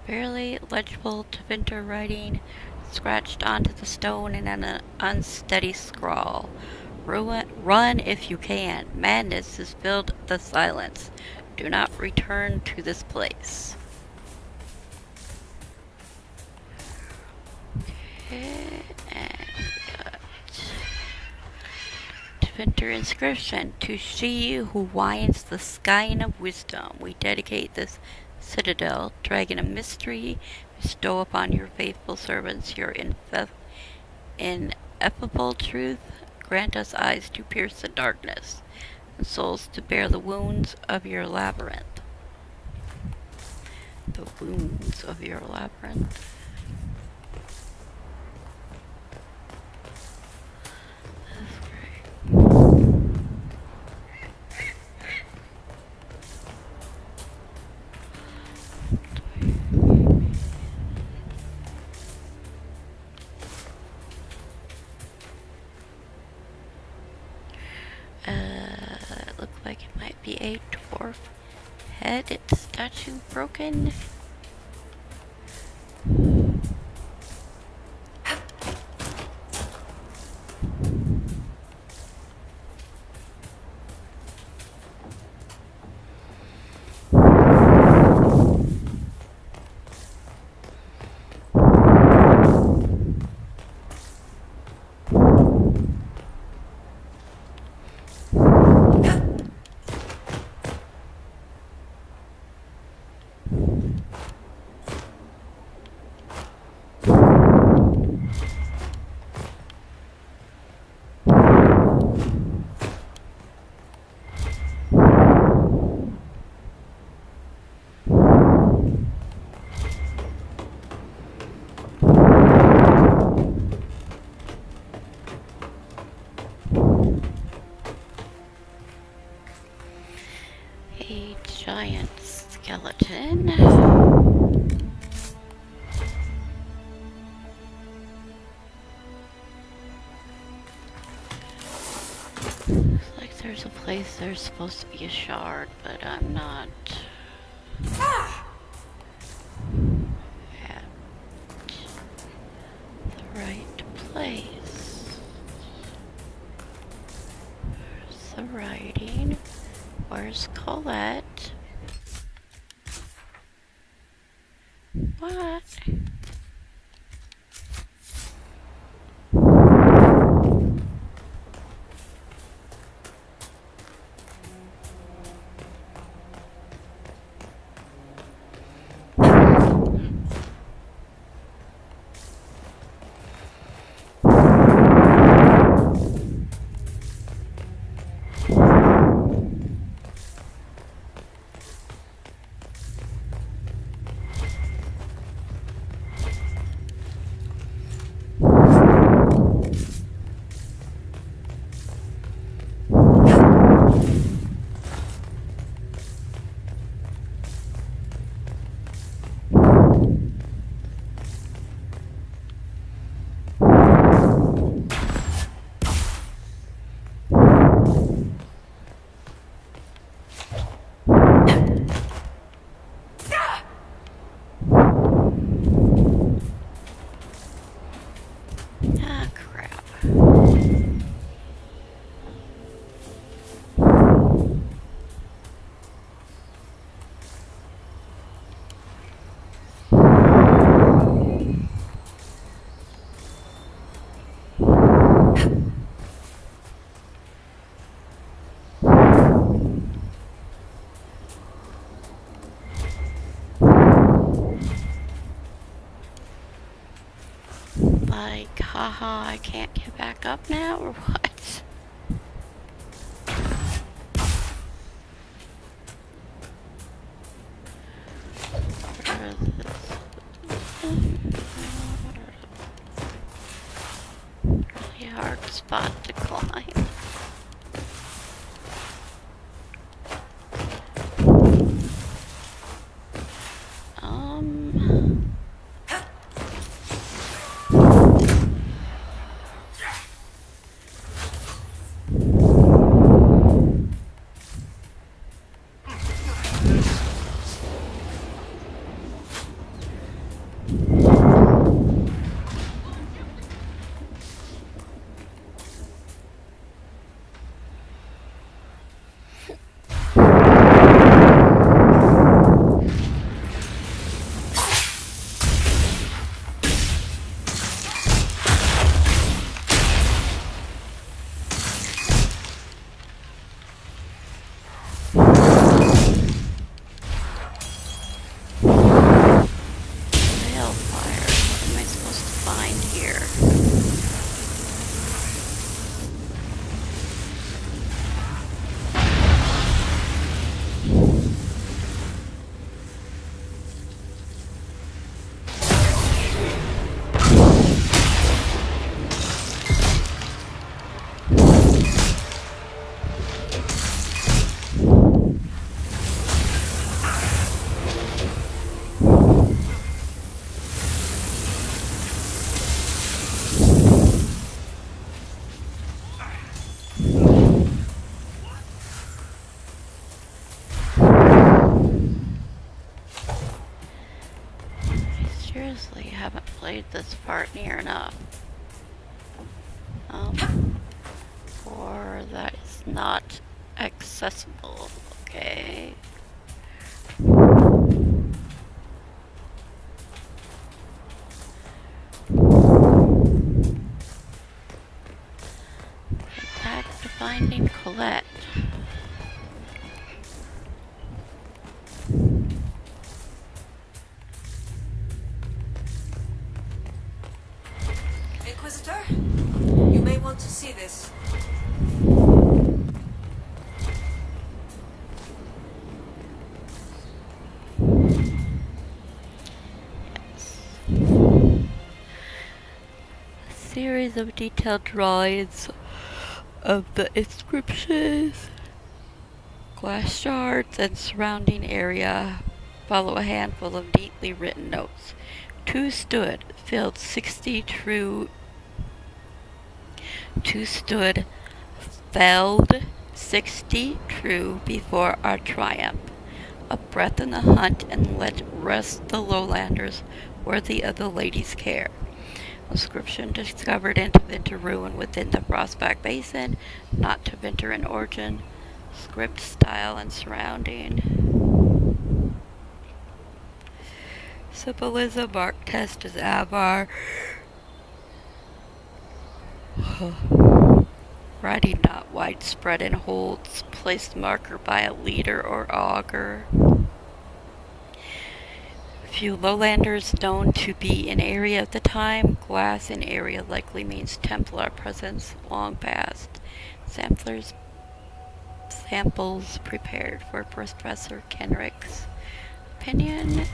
Barely legible Tevinter writing scratched onto the stone in an unsteady scrawl. Run if you can. Madness has filled the silence. Do not return to this place. Okay, and we got Tevinter inscription. To she who winds the skein of wisdom, we dedicate this citadel, dragon of mystery, bestow upon your faithful servants your ineffable truth. Grant us eyes to pierce the darkness, and souls to bear the wounds of your labyrinth. The wounds of your labyrinth. That's great. It looked like it might be a dwarf head statue broken. A giant skeleton. Looks like there's a place there's supposed to be a shard, but I'm not at the right place. Where's the writing? Where's Colette? What? Like, haha, I can't get back up now, or what? Where is this? Really hard spot to climb. Balefire. What am I supposed to find here? Seriously, haven't played this part near enough. Or that is not accessible. Okay. Back to finding Colette. Inquisitor, you may want to see this. A series of detailed drawings of the inscriptions, glass shards, and surrounding area. Follow a handful of neatly written notes. Two stood, filled 60 true. Two stood, felled 60 true before our triumph. A breath in the hunt, and let rest the lowlanders worthy of the lady's care. Inscription discovered in Tevinter ruin within the Frostback Basin, not Tevinter in origin. Script style and surrounding. Symbolism mark test is Avar. Writing not widespread in holds. Placed marker by a leader or augur. Few lowlanders known to be in area at the time. Glass in area likely means Templar presence long past. Samples prepared for Professor Kenrick's opinion.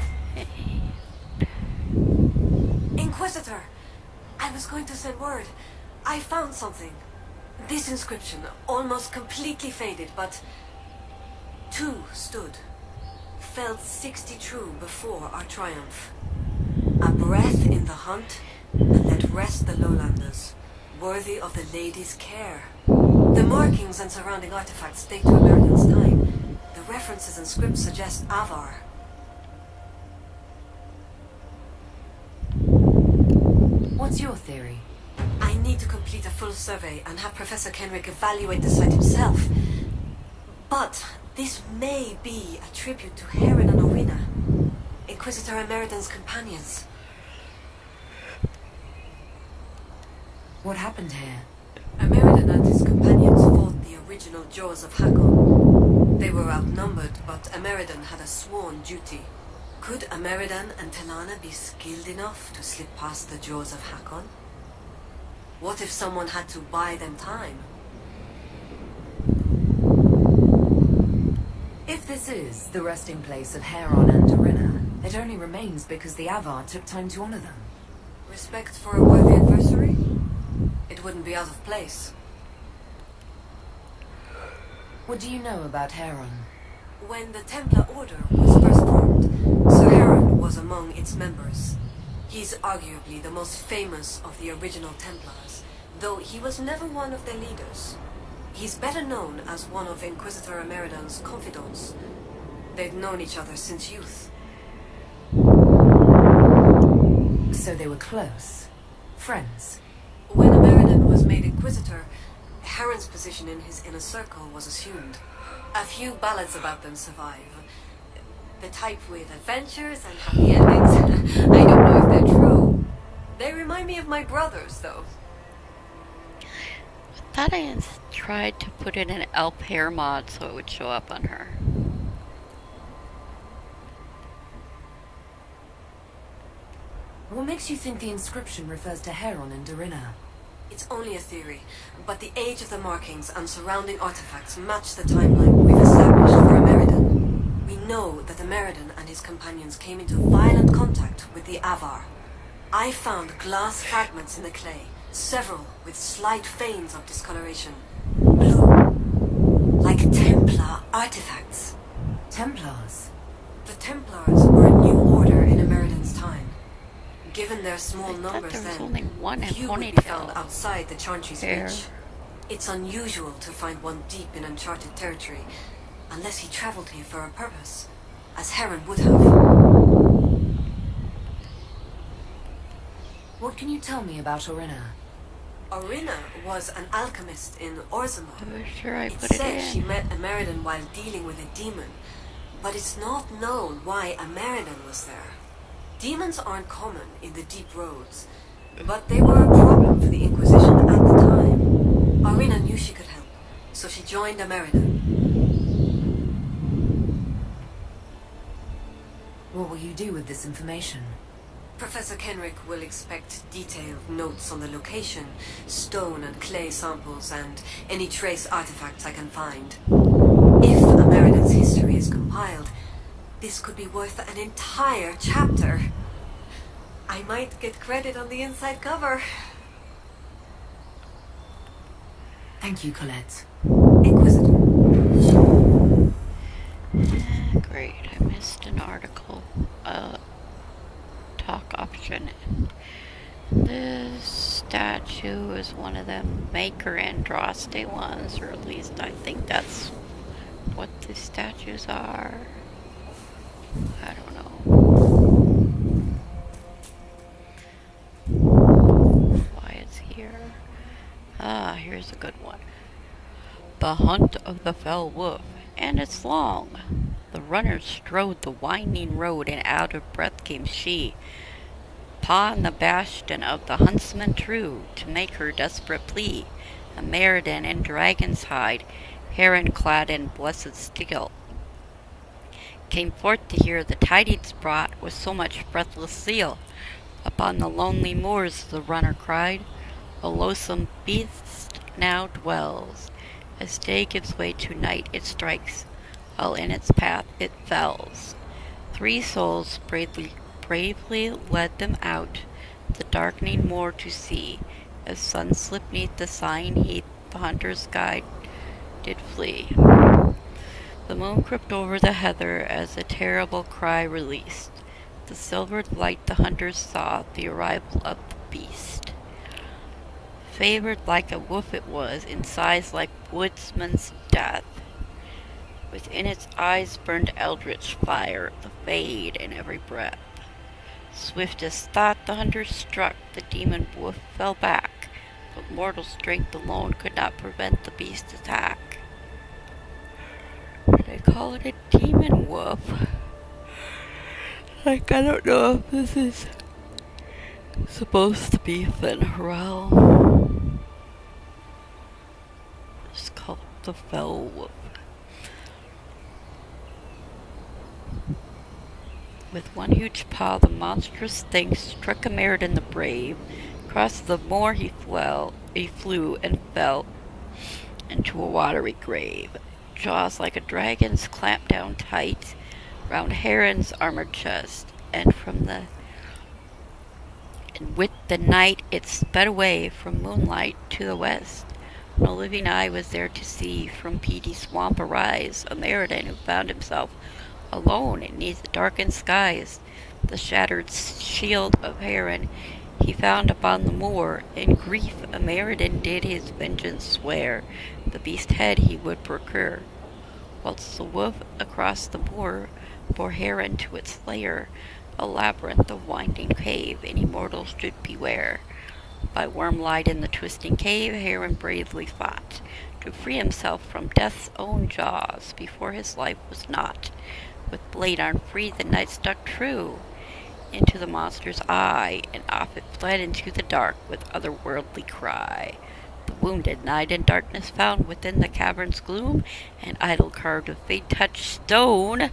Inquisitor, I was going to send word. I found something. This inscription, almost completely faded, but two stood. Felt 60 true before our triumph. A breath in the hunt, and let rest the lowlanders, worthy of the lady's care. The markings and surrounding artifacts date to American's time. The references and scripts suggest Avar. What's your theory? I need to complete a full survey and have Professor Kenrick evaluate the site himself. But this may be a tribute to Heron and Orina, Inquisitor Emeridan's companions. What happened here? Emeridan and his companions fought the original Jaws of Hakon. They were outnumbered, but Emeridan had a sworn duty. Could Emeridan and Telana be skilled enough to slip past the Jaws of Hakon? What if someone had to buy them time? If this is the resting place of Heron and Dorina, it only remains because the Avar took time to honor them. Respect for a worthy adversary? It wouldn't be out of place. What do you know about Heron? When the Templar Order was first formed, Sir Heron was among its members. He's arguably the most famous of the original Templars, though he was never one of their leaders. He's better known as one of Inquisitor Emeridan's confidants. They've known each other since youth. So they were close. Friends. When Emeridan was made Inquisitor, Heron's position in his inner circle was assumed. A few ballads about them survive. The type with adventures and happy endings. I don't know if they're true. They remind me of my brothers, though. Thought I tried to put in an elf hair mod so it would show up on her. What makes you think the inscription refers to Heron and Dorina? It's only a theory, but the age of the markings and surrounding artifacts match the timeline we've established for Emeridan. We know that Emeridan and his companions came into violent contact with the Avar. I found glass fragments in the clay, several with slight veins of discoloration. Blue. Like Templar artifacts. Templars? The Templars were a new order in Emeridan's time. Given their small I thought numbers there was then, only one in few would be found ponytail. outside the Chantry's Hair. reach. It's unusual to find one deep in uncharted territory, unless he traveled here for a purpose, as Heron would have. What can you tell me about Orina? Orina was an alchemist in Orzammar. I was sure I It's put it said she in. met Emeridan while dealing with a demon, but it's not known why Emeridan was there. Demons aren't common in the deep roads, but they were a problem for the Inquisition at the time. Orina knew she could help, so she joined Emeridan. What will you do with this information? Professor Kenrick will expect detailed notes on the location, stone and clay samples, and any trace artifacts I can find. If Emeridan's history is compiled, this could be worth an entire chapter. I might get credit on the inside cover. Thank you, Colette. Inquisitor. Great, I missed an article. Talk option. This statue is one of them Maker Andraste ones, or at least I think that's what the statues are. I don't know why it's here. Ah, here's a good one. The Hunt of the Fell Wolf, and it's long. The runner strode the winding road, and out of breath came she, upon the bastion of the huntsman true, to make her desperate plea. A Meriden in dragon's hide, heron clad in blessed steel, came forth to hear the tidings brought with so much breathless zeal. Upon the lonely moors the runner cried, a loathsome beast now dwells. As day gives way to night it strikes, all in its path it fells. 3 souls bravely led them out, the darkening moor to see. As sun slipped neath the sighing heath, the hunter's guide did flee. The moon crept over the heather as a terrible cry released. The silvered light the hunters saw, the arrival of the beast. Favored like a wolf it was, in size like woodsman's death. Within its eyes burned eldritch fire, the fade in every breath. Swift as thought the hunter struck, the demon wolf fell back, but mortal strength alone could not prevent the beast's attack. They call it a demon wolf. Like, I don't know if this is supposed to be Finn Harrell. It's called the Fell Wolf. With one huge paw, the monstrous thing struck a Meriden the brave, Across the moor he flew and fell into a watery grave. Jaws like a dragon's clamped down tight round Heron's armored chest, and with the night it sped away from moonlight to the west. No living eye was there to see from peaty swamp arise a Meriden who found himself alone neath the darkened skies. The shattered shield of Heron he found upon the moor. In grief a Meriden did his vengeance swear, the beast head he would procure. Whilst the wolf across the moor bore Heron to its lair, a labyrinth of winding cave, any mortal should beware. By wormlight in the twisting cave, Heron bravely fought to free himself from death's own jaws before his life was naught. With blade arm free, the knight stuck true into the monster's eye, and off it fled into the dark with otherworldly cry. The wounded knight in darkness found within the cavern's gloom an idol carved of fate-touched stone,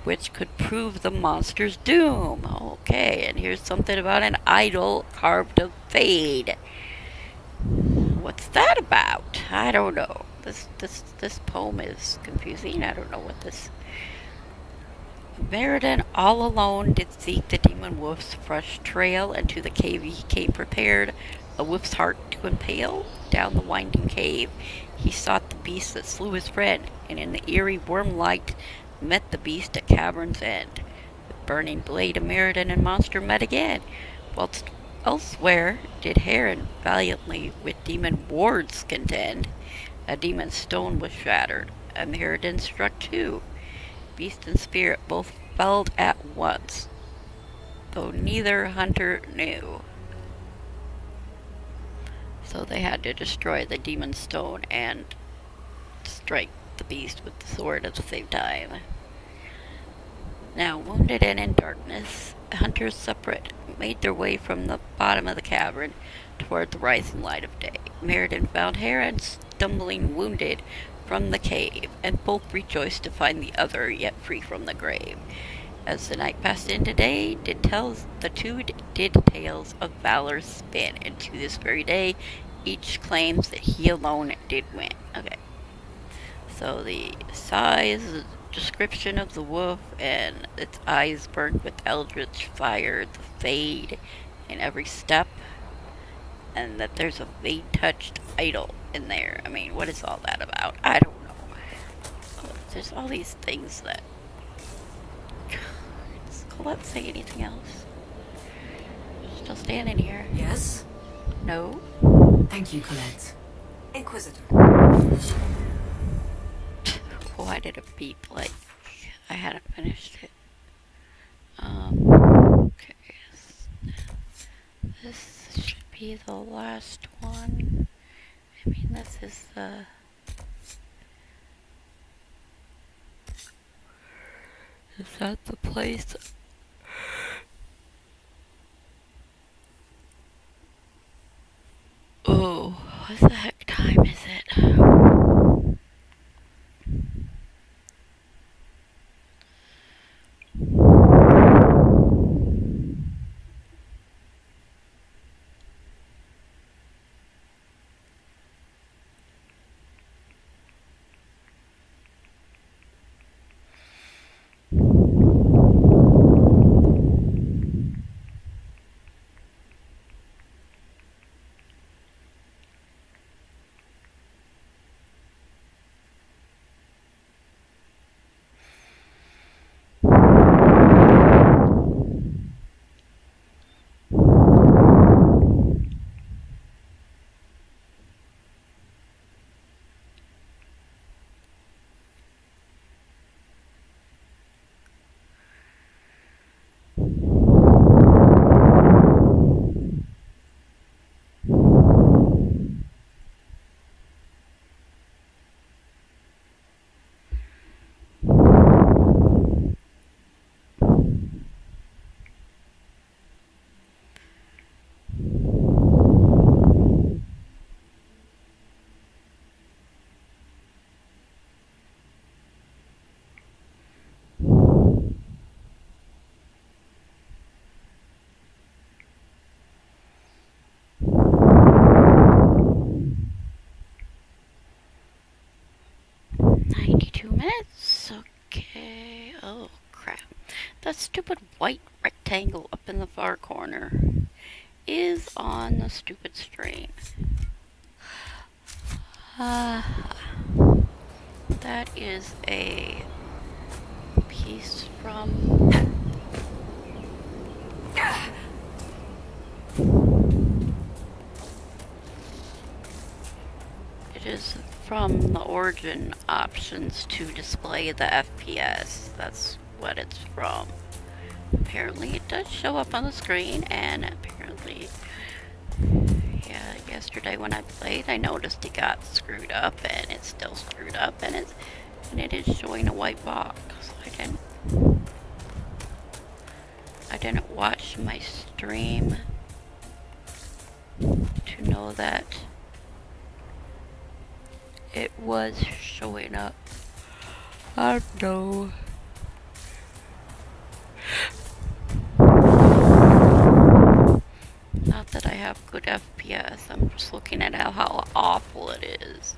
which could prove the monster's doom. Okay, and here's something about an idol carved of fade. What's that about? I don't know. This poem is confusing. I don't know what this. Meriden all alone did seek the demon wolf's fresh trail, and to the cave he came prepared, a wolf's heart to impale. Down the winding cave he sought the beast that slew his friend, and in the eerie worm light met the beast at cavern's end. With burning blade a Meriden and monster met again, whilst elsewhere did Heron valiantly with demon wards contend. A demon stone was shattered, a Meriden struck too. Beast and spirit both felled at once, though neither hunter knew. So they had to destroy the demon stone and strike the beast with the sword at the same time. Now, wounded and in darkness, hunters separate made their way from the bottom of the cavern toward the rising light of day. Meriden found Heron stumbling wounded from the cave, and both rejoiced to find the other yet free from the grave. As the night passed into day, the two did tales of valor spin, and to this very day, each claims that he alone did win. Okay, so the size, description of the wolf, and its eyes burned with eldritch fire, the fade in every step, and that there's a fade-touched idol in there. I mean, what is all that about? I don't know. There's all these things that... Does Colette say anything else? Still standing here. Yes? No? Thank you, Colette. Inquisitor. Why did it beep like I hadn't finished it? Okay. This should be the last one. I mean, this is the... Is that the place? Oh, what the heck time is it? 92 minutes. Okay. Oh, crap. That stupid white rectangle up in the far corner is on the stupid stream. That is a piece from... It is from the origin options to display the FPS. That's what it's from. Apparently it does show up on the screen, and apparently, yeah, yesterday when I played, I noticed it got screwed up, and it's still screwed up, and it is showing a white box. I didn't watch my stream to know that it was showing up. I don't know. Not that I have good FPS, I'm just looking at how awful it is.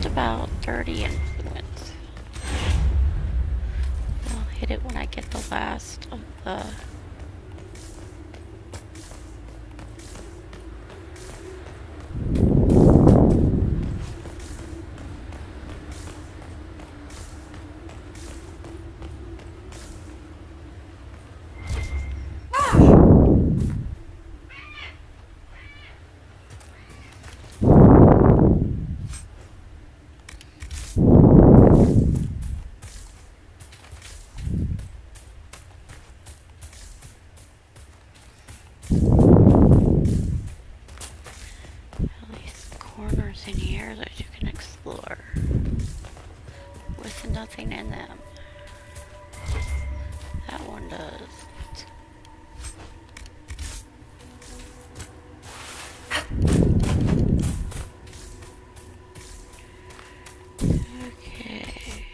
About 30 influence. I'll hit it when I get the last of the... in here that you can explore with nothing in them. That one does. Okay.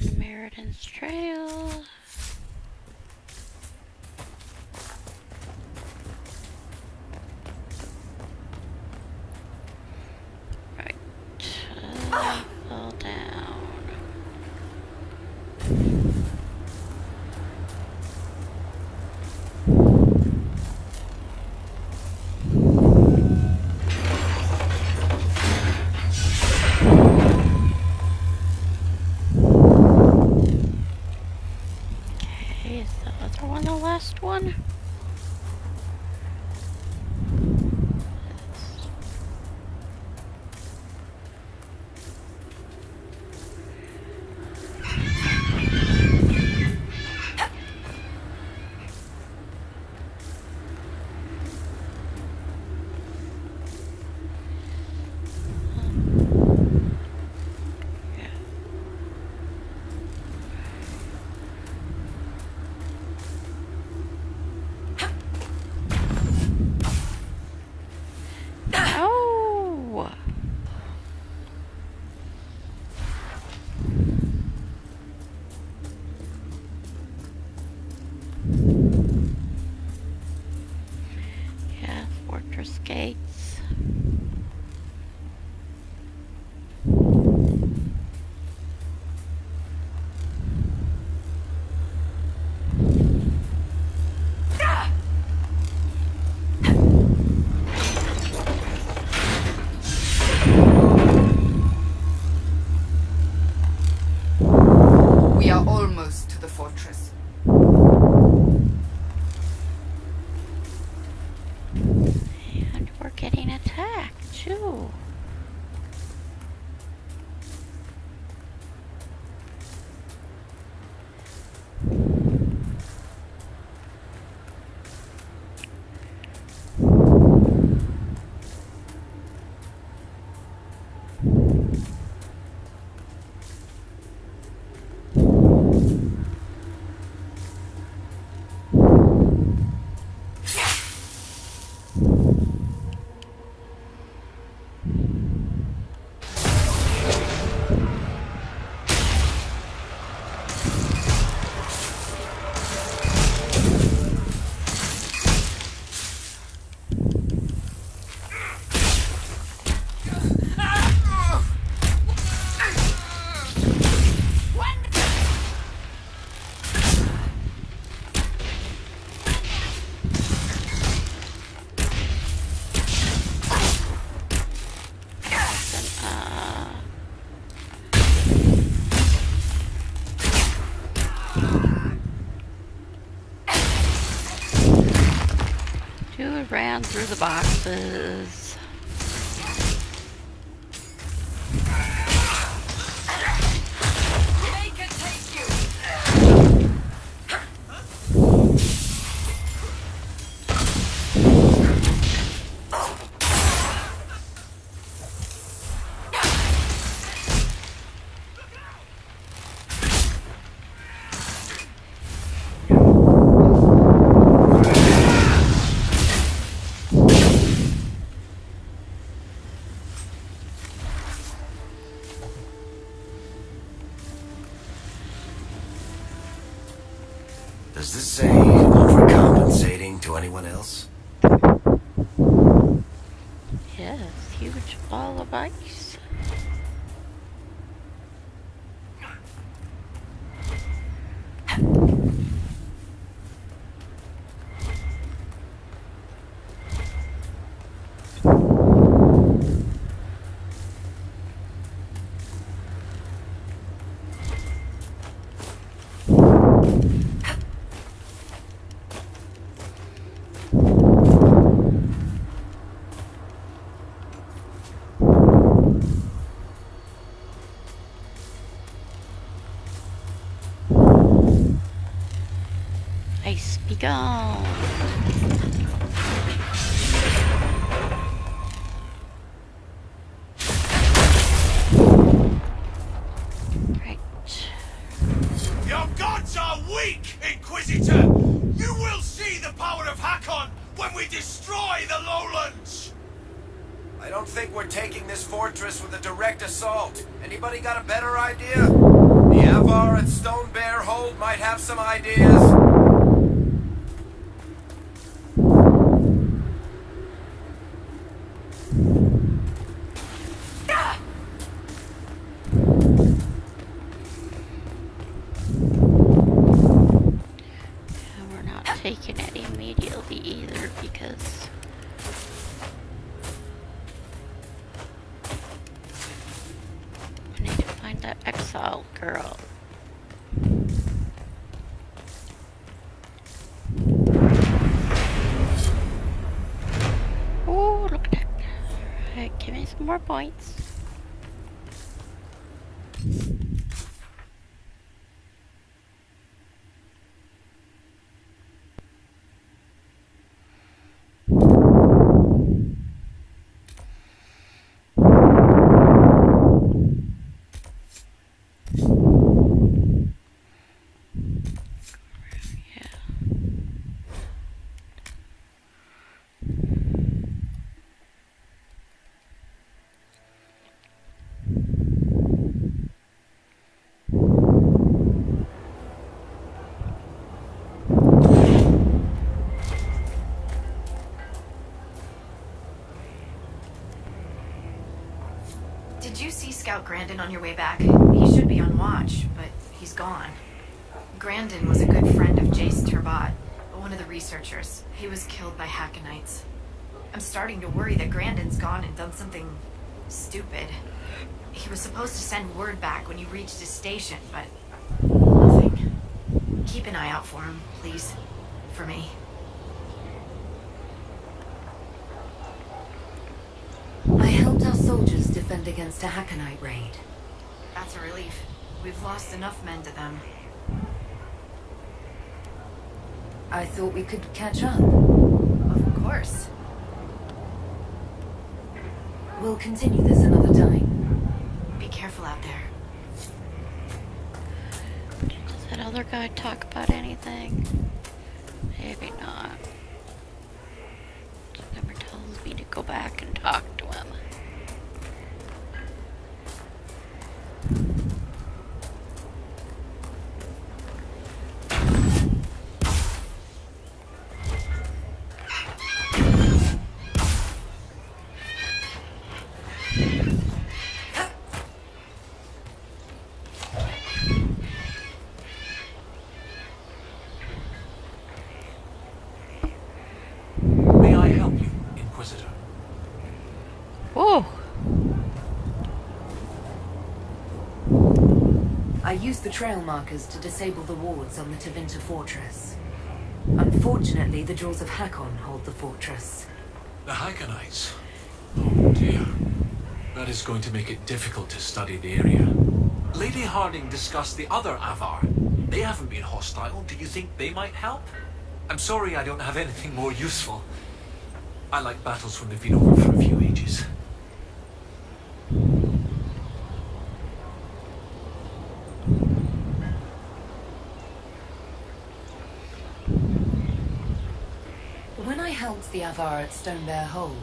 On Meriden's Trail. One. scan through the boxes. Make it take you! Does this say overcompensating to anyone else? Yes, huge ball of ice. Ice be gone. Right. Your gods are weak, Inquisitor! You will see the power of Hakon when we destroy the lowlands! I don't think we're taking this fortress with a direct assault. Anybody got a better idea? The Avar at Stone Bear Hold might have some ideas. And we're not taking it immediately either because I need to find that exiled girl. Oh, look at that. Alright, give me some more points. Did you see Scout Grandin on your way back? He should be on watch, but he's gone. Grandin was a good friend of Jace Turbat, one of the researchers. He was killed by Hackonites. I'm starting to worry that Grandin's gone and done something stupid. He was supposed to send word back when he reached his station, but nothing. Keep an eye out for him, please. For me. I helped our soldiers defend against a Hackenite raid. That's a relief. We've lost enough men to them. I thought we could catch up. Of course. We'll continue this another time. Be careful out there. Does that other guy talk about anything? Maybe not. He never tells me to go back and talk to him. May I help you, Inquisitor? Whoa! I used the trail markers to disable the wards on the Tevinter fortress. Unfortunately, the Jaws of Hakon hold the fortress. The Hackonites. Oh dear. That is going to make it difficult to study the area. Lady Harding discussed the other Avar. They haven't been hostile. Do you think they might help? I'm sorry I don't have anything more useful. I like battles when they've been over for a few ages. When I helped the Avar at Stone Bear Hold,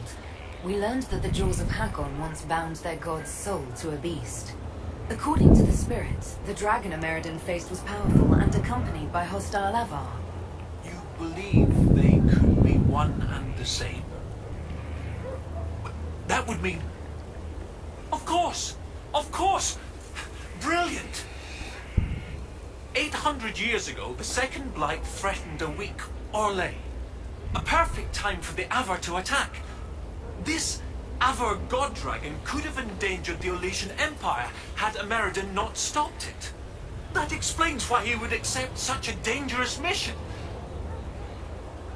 we learned that the Jaws of Hakon once bound their god's soul to a beast. According to the spirit, the dragon Ameridan faced was powerful and accompanied by hostile Avar. You believe they could be one and the same? That would mean... Of course! Of course! Brilliant! 800 years ago, the Second Blight threatened a weak Orlais. A perfect time for the Avar to attack. This Avar god dragon could have endangered the Olesian Empire had Ameridan not stopped it. That explains why he would accept such a dangerous mission.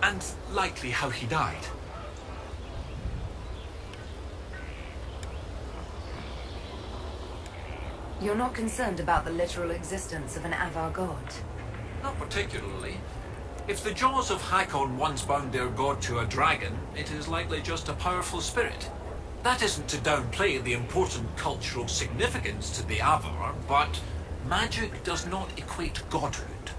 And likely how he died. You're not concerned about the literal existence of an Avar god? Not particularly. If the Jaws of Hakon once bound their god to a dragon, it is likely just a powerful spirit. That isn't to downplay the important cultural significance to the Avar, but magic does not equate godhood.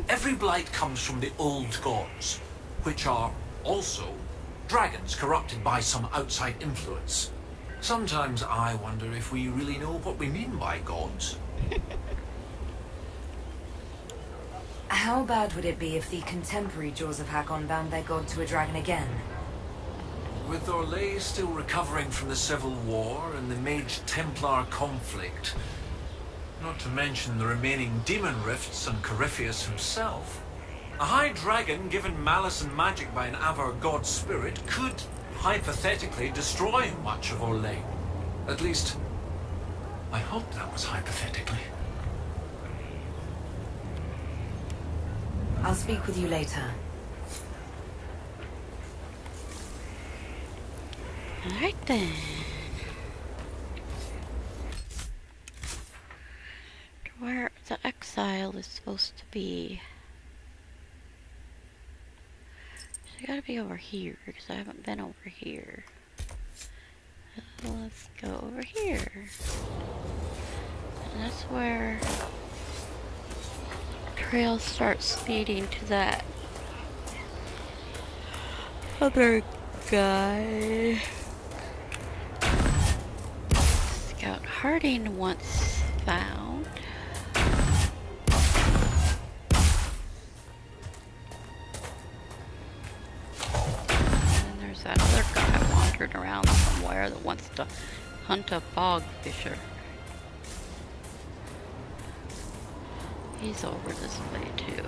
Every blight comes from the old gods, which are also dragons corrupted by some outside influence. Sometimes I wonder if we really know what we mean by gods. How bad would it be if the contemporary Jaws of Hakon bound their god to a dragon again? With Orlais still recovering from the Civil War and the Mage-Templar conflict, not to mention the remaining demon rifts and Corypheus himself, a high dragon given malice and magic by an Avar god spirit could, hypothetically, destroy much of Orlais. At least, I hope that was hypothetically. I'll speak with you later. Alright then. Where the exile is supposed to be. So I gotta be over here, because I haven't been over here. So let's go over here. And that's where trail starts leading to that other guy. Scout Harding once found. And there's that other guy wandering around somewhere that wants to hunt a bog fisher. He's over this way too.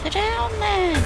Sit down then.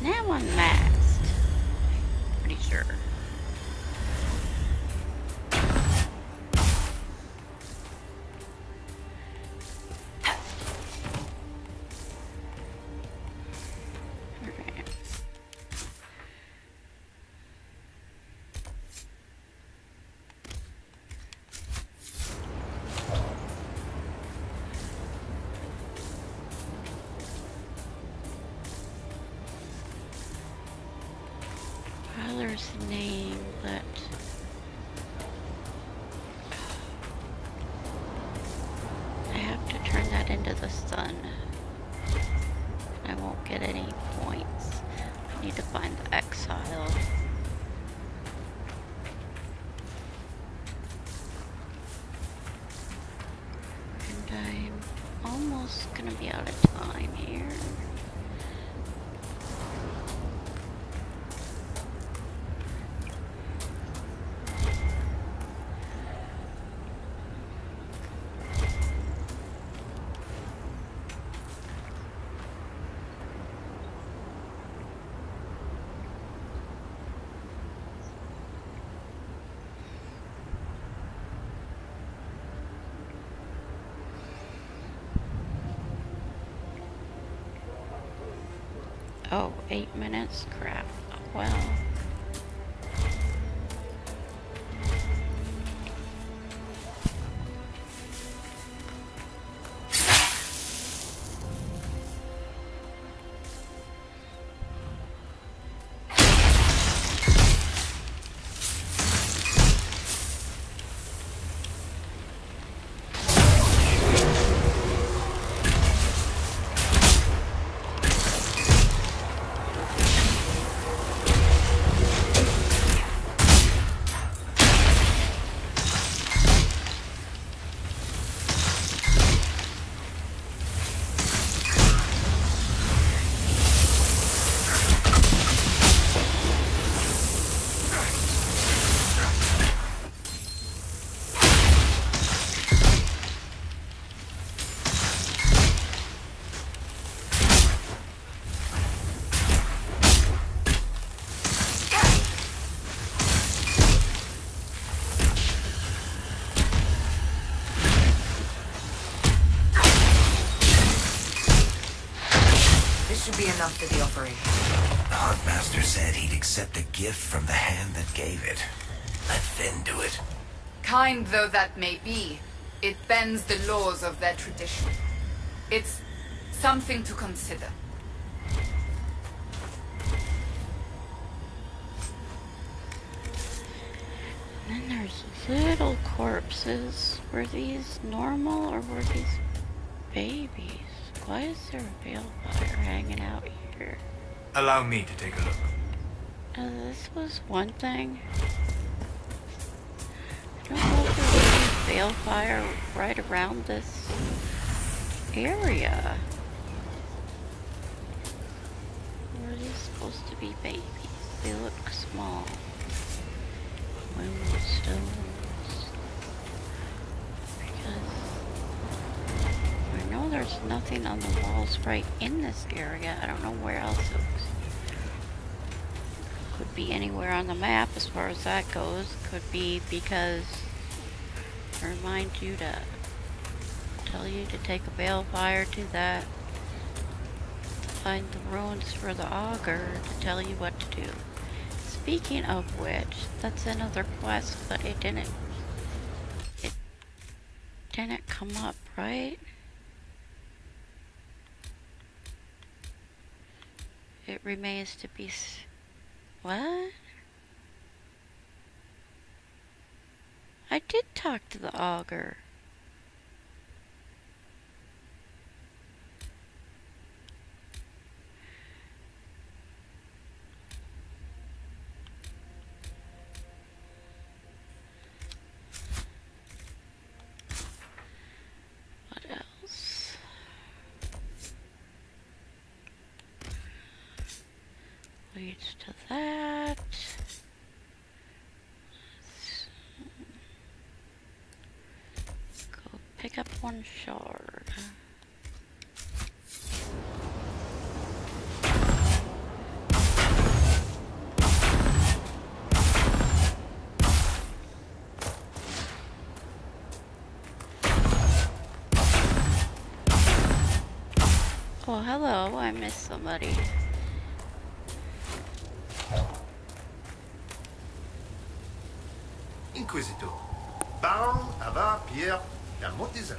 Now unmasked. Pretty sure. Father's name, but I have to turn that into the sun. I won't get any points. I need to find the exile. And I'm almost gonna be out of time here. Oh, 8 minutes? Crap. Well. Be enough for the operation. The Huntmaster said he'd accept a gift from the hand that gave it. Let Finn do it. Kind though that may be, it bends the laws of their tradition. It's something to consider. And then there's little corpses. Were these normal or were these babies? Why is there a balefire hanging out here? Allow me to take a look. This was one thing. I don't know if there's any balefire right around this area. Or are these supposed to be babies? They look small. Stones. Because I know there's nothing on the walls right in this area. I don't know where else it was. Could be anywhere on the map as far as that goes. Could be because I remind you to tell you to take a balefire to that. Find the ruins for the auger to tell you what to do. Speaking of which, that's another quest, but it didn't come up, right? It remains to be what? I did talk to the auger. What else? Leads to that. Let's go pick up one shard. Oh, hello. I missed somebody. Inquisitor, Baron Avar Pierre Calmotizan.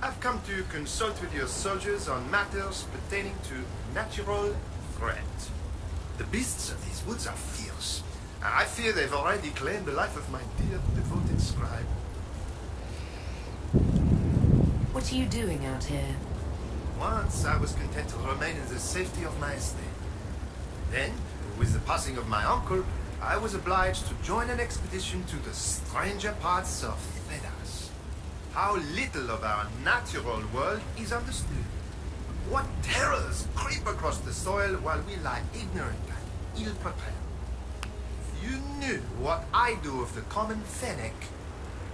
I've come to consult with your soldiers on matters pertaining to natural threat. The beasts of these woods are fierce. I fear they've already claimed the life of my dear devoted scribe. What are you doing out here? Once I was content to remain in the safety of my estate. Then, with the passing of my uncle, I was obliged to join an expedition to the stranger parts of Thedas. How little of our natural world is understood. What terrors creep across the soil while we lie ignorant and ill-prepared. If you knew what I do of the common fennec,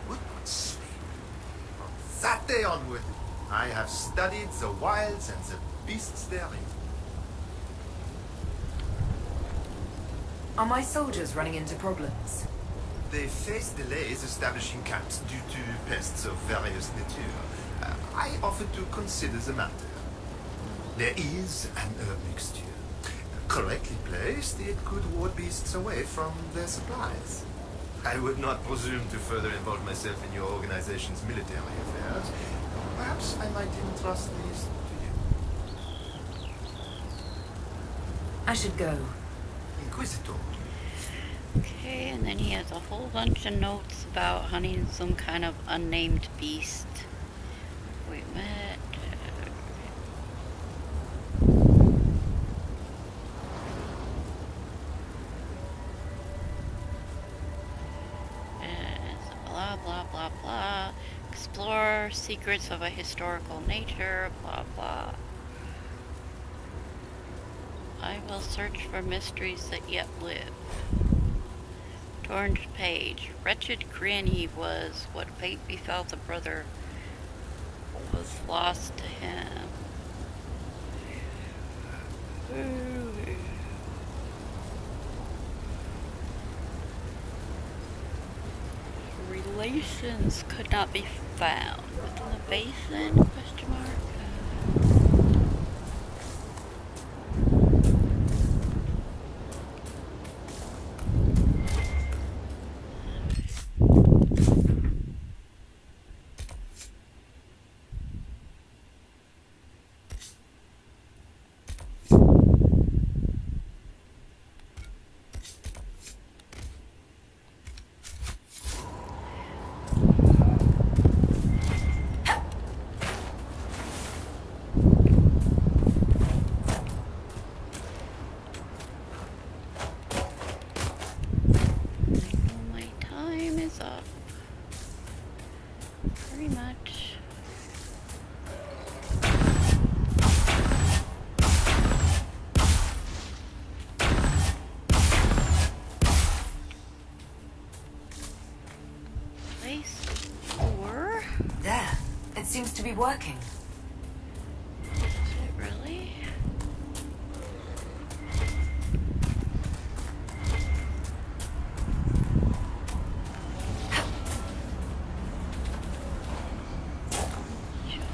would not sleep. From that day onward, I have studied the wilds and the beasts therein. Are my soldiers running into problems? They face delays establishing camps due to pests of various nature. I offer to consider the matter. There is an herb mixture. Correctly placed, it could ward beasts away from their supplies. I would not presume to further involve myself in your organization's military affairs. Perhaps I might entrust these to you. I should go. Inquisitor. Okay, and then he has a whole bunch of notes about hunting some kind of unnamed beast. We met. Blah blah blah blah. Explore secrets of a historical nature. Blah blah. I will search for mysteries that yet live. Torn page. Wretched granny was what fate befell the brother was lost to him. Relations could not be found. Within the basin? Question mark. My time is up. Pretty much. Place 4? There. It seems to be working. Is it really?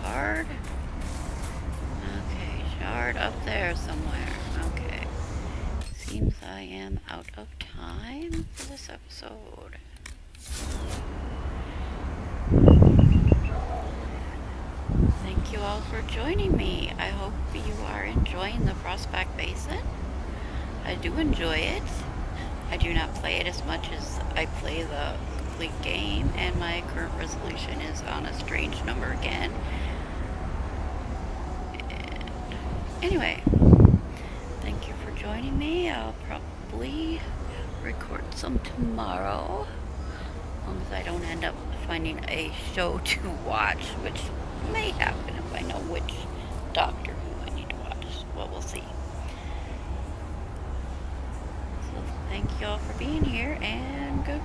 Shard? Okay, shard up there somewhere. Okay. Seems I am out of time for this episode. Thank you all for joining me. I hope you are enjoying the Prospect Basin. I do enjoy it. I do not play it as much as I play the complete game, and my current resolution is on a strange number again. And anyway, thank you for joining me. I'll probably record some tomorrow, as long as I don't end up finding a show to watch, which may happen if I know which Doctor Who I need to watch. Well, we'll see. So thank you all for being here, and goodbye.